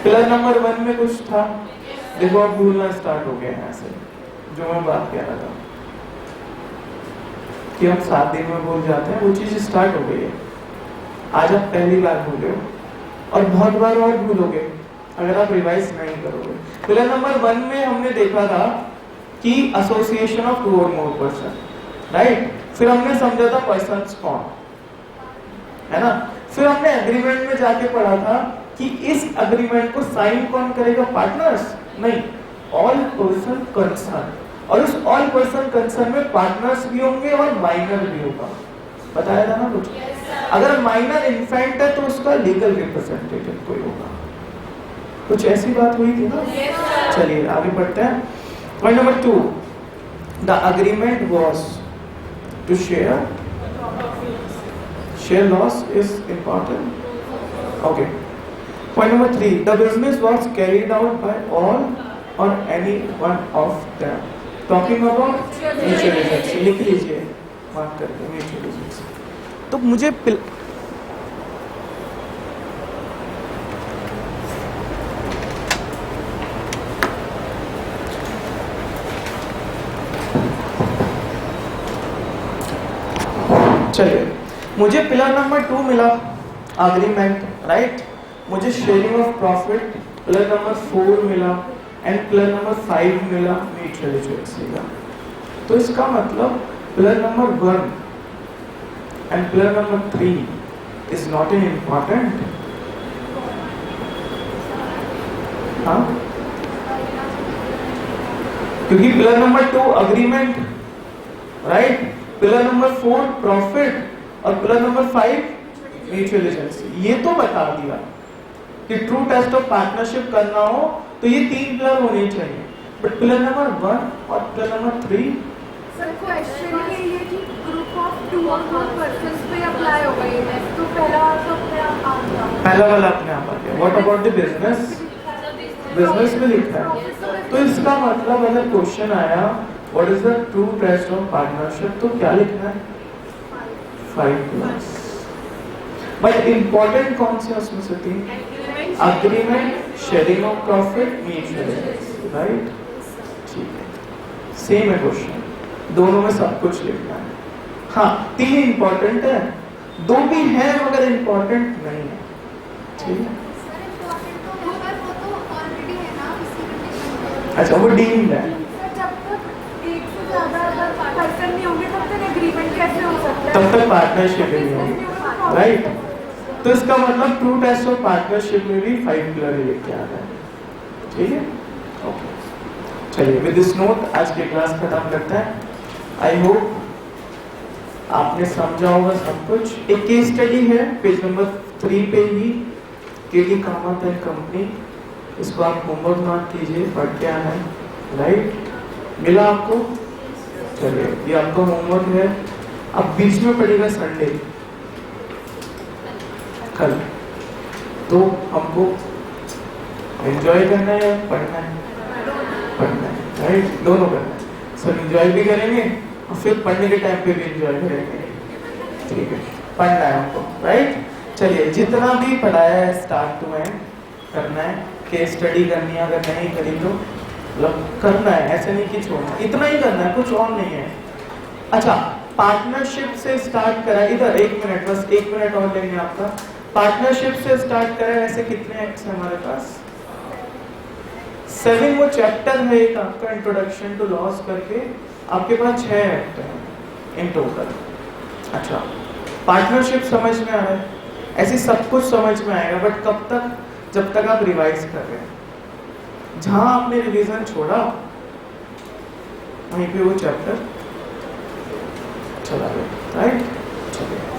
पिलर नंबर 1 में कुछ था, देखो अब भूलना स्टार्ट हो गया यहाँ से, जो मैं बात कह रहा था कि हम 7 दिन में भूल जाते हैं, वो चीज स्टार्ट हो गई है। आज आप पहली बार भूले हो, और बहुत बार और भूलोगे अगर आप रिवाइज नहीं करोगे। पिलर नंबर 1 में हमने देखा था कि एसोसिएशन ऑफ 2 और मोर पर्सन, राइट। फिर हमने समझा था पर्सन्स कौन है ना। फिर हमने एग्रीमेंट में जाके पढ़ा था कि इस एग्रीमेंट को साइन कौन करेगा, पार्टनर्स नहीं, ऑल पर्सन कंसर्न। और उस ऑल पर्सन कंसर्न में पार्टनर्स भी होंगे और माइनर भी होगा, बताया था ना कुछ। अगर माइनर इन्फेंट है तो उसका लीगल रिप्रेजेंटेटिव कोई होगा, कुछ ऐसी बात हुई थी ना। चलिए आगे बढ़ते हैं। Point number 2, the agreement was to share loss is important. Okay. Point number 3, the business was carried out by all or any one of them. Talking about mutual agency, लिख लीजिए, मार्क करके mutual agency। तो मुझे चलिए, मुझे पिलर नंबर 2 मिला अग्रीमेंट, राइट। मुझे sharing of profit pillar number 4 मिला एंड पिलर नंबर 5 मिला म्यूचुअल एजेंसी का। तो इसका मतलब pillar number 1 and pillar number 3 is not an important. हाँ, क्योंकि pillar number 2 agreement, right, pillar number 4 profit और पिलर नंबर 5 म्यूचुअल एजेंसी। ये तो बता दिया कि ट्रू टेस्ट ऑफ पार्टनरशिप करना हो तो ये 3 पिलर होने चाहिए, बट पिलर नंबर 1 और पिलर नंबर 3। सर क्वेश्चन ये कि ग्रुप ऑफ 2 और मोर पर्संस पे अप्लाई होगा ये टेस्ट, तो पहला तो अपने आप आ गया, पहला वाला अपने आप आ गया। What about the business, business में लिखा है। तो इसका मतलब अगर क्वेश्चन आया what is the true test of partnership, तो क्या लिखना है, 5+। बट इंपॉर्टेंट कौन से उसमें से 3, agreement, sharing of profit, mutual agency, right. ठीक है, सेम है क्वेश्चन, दोनों में सब कुछ लिखना है। हाँ, 3 इंपॉर्टेंट है, 2 भी है मगर इंपॉर्टेंट नहीं है, ठीक है। अच्छा, वो डीम्ड है। तब तक पार्टनरशिप नहीं होगी, राइट। तो इसका मतलब ट्रू टेस्ट ऑफ पार्टनरशिप में भी 5 पिलर लेके आ रहा है, ठीक है। ओके, चलिए विद दिस नोट आज की क्लास खत्म करते हैं। आई होप आपने समझा होगा सब कुछ। एक केस स्टडी है पेज नंबर 3 पे ही, केडी कामत एंड कंपनी। इसको आप होमवर्क मार्क कीजिए, पढ़ के आना है, राइट। मिला आपको? चलिए, ये आपका होमवर्क है। अब बीच में पड़ेगा संडे कल, तो हमको एंजॉय करना है, पढ़ना है, पढ़ना है, राइट, दोनों करना है। सर एंजॉय भी करेंगे और फिर पढ़ने के टाइम पे भी एंजॉय करेंगे, ठीक है। पढ़ना है हमको, राइट। चलिए, जितना भी पढ़ाया है स्टार्ट टू एंड करना है। केस स्टडी करनी है, अगर नहीं करी तो मतलब करना है, ऐसे नहीं कि छोड़ना, इतना ही करना है, कुछ और नहीं है। अच्छा, पार्टनरशिप से स्टार्ट करा, इधर 1 मिनट, बस 1 मिनट और लेंगे आपका। पार्टनरशिप से स्टार्ट करें, ऐसे कितने एक्ट्स हैं हमारे पास? 7 वो चैप्टर है एक आपका, इंट्रोडक्शन टू लॉस करके, आपके पास 6 एक्ट हैं इन टोटल। अच्छा, पार्टनरशिप समझ में आ रहा है, ऐसे सब कुछ समझ में आएगा, बट कब तक? जब तक आप रिवाइज कर रहे हैं। जहां आपने रिवीजन छोड़ा वहीं पे वो चैप्टर चला गया, राइट। चलिए।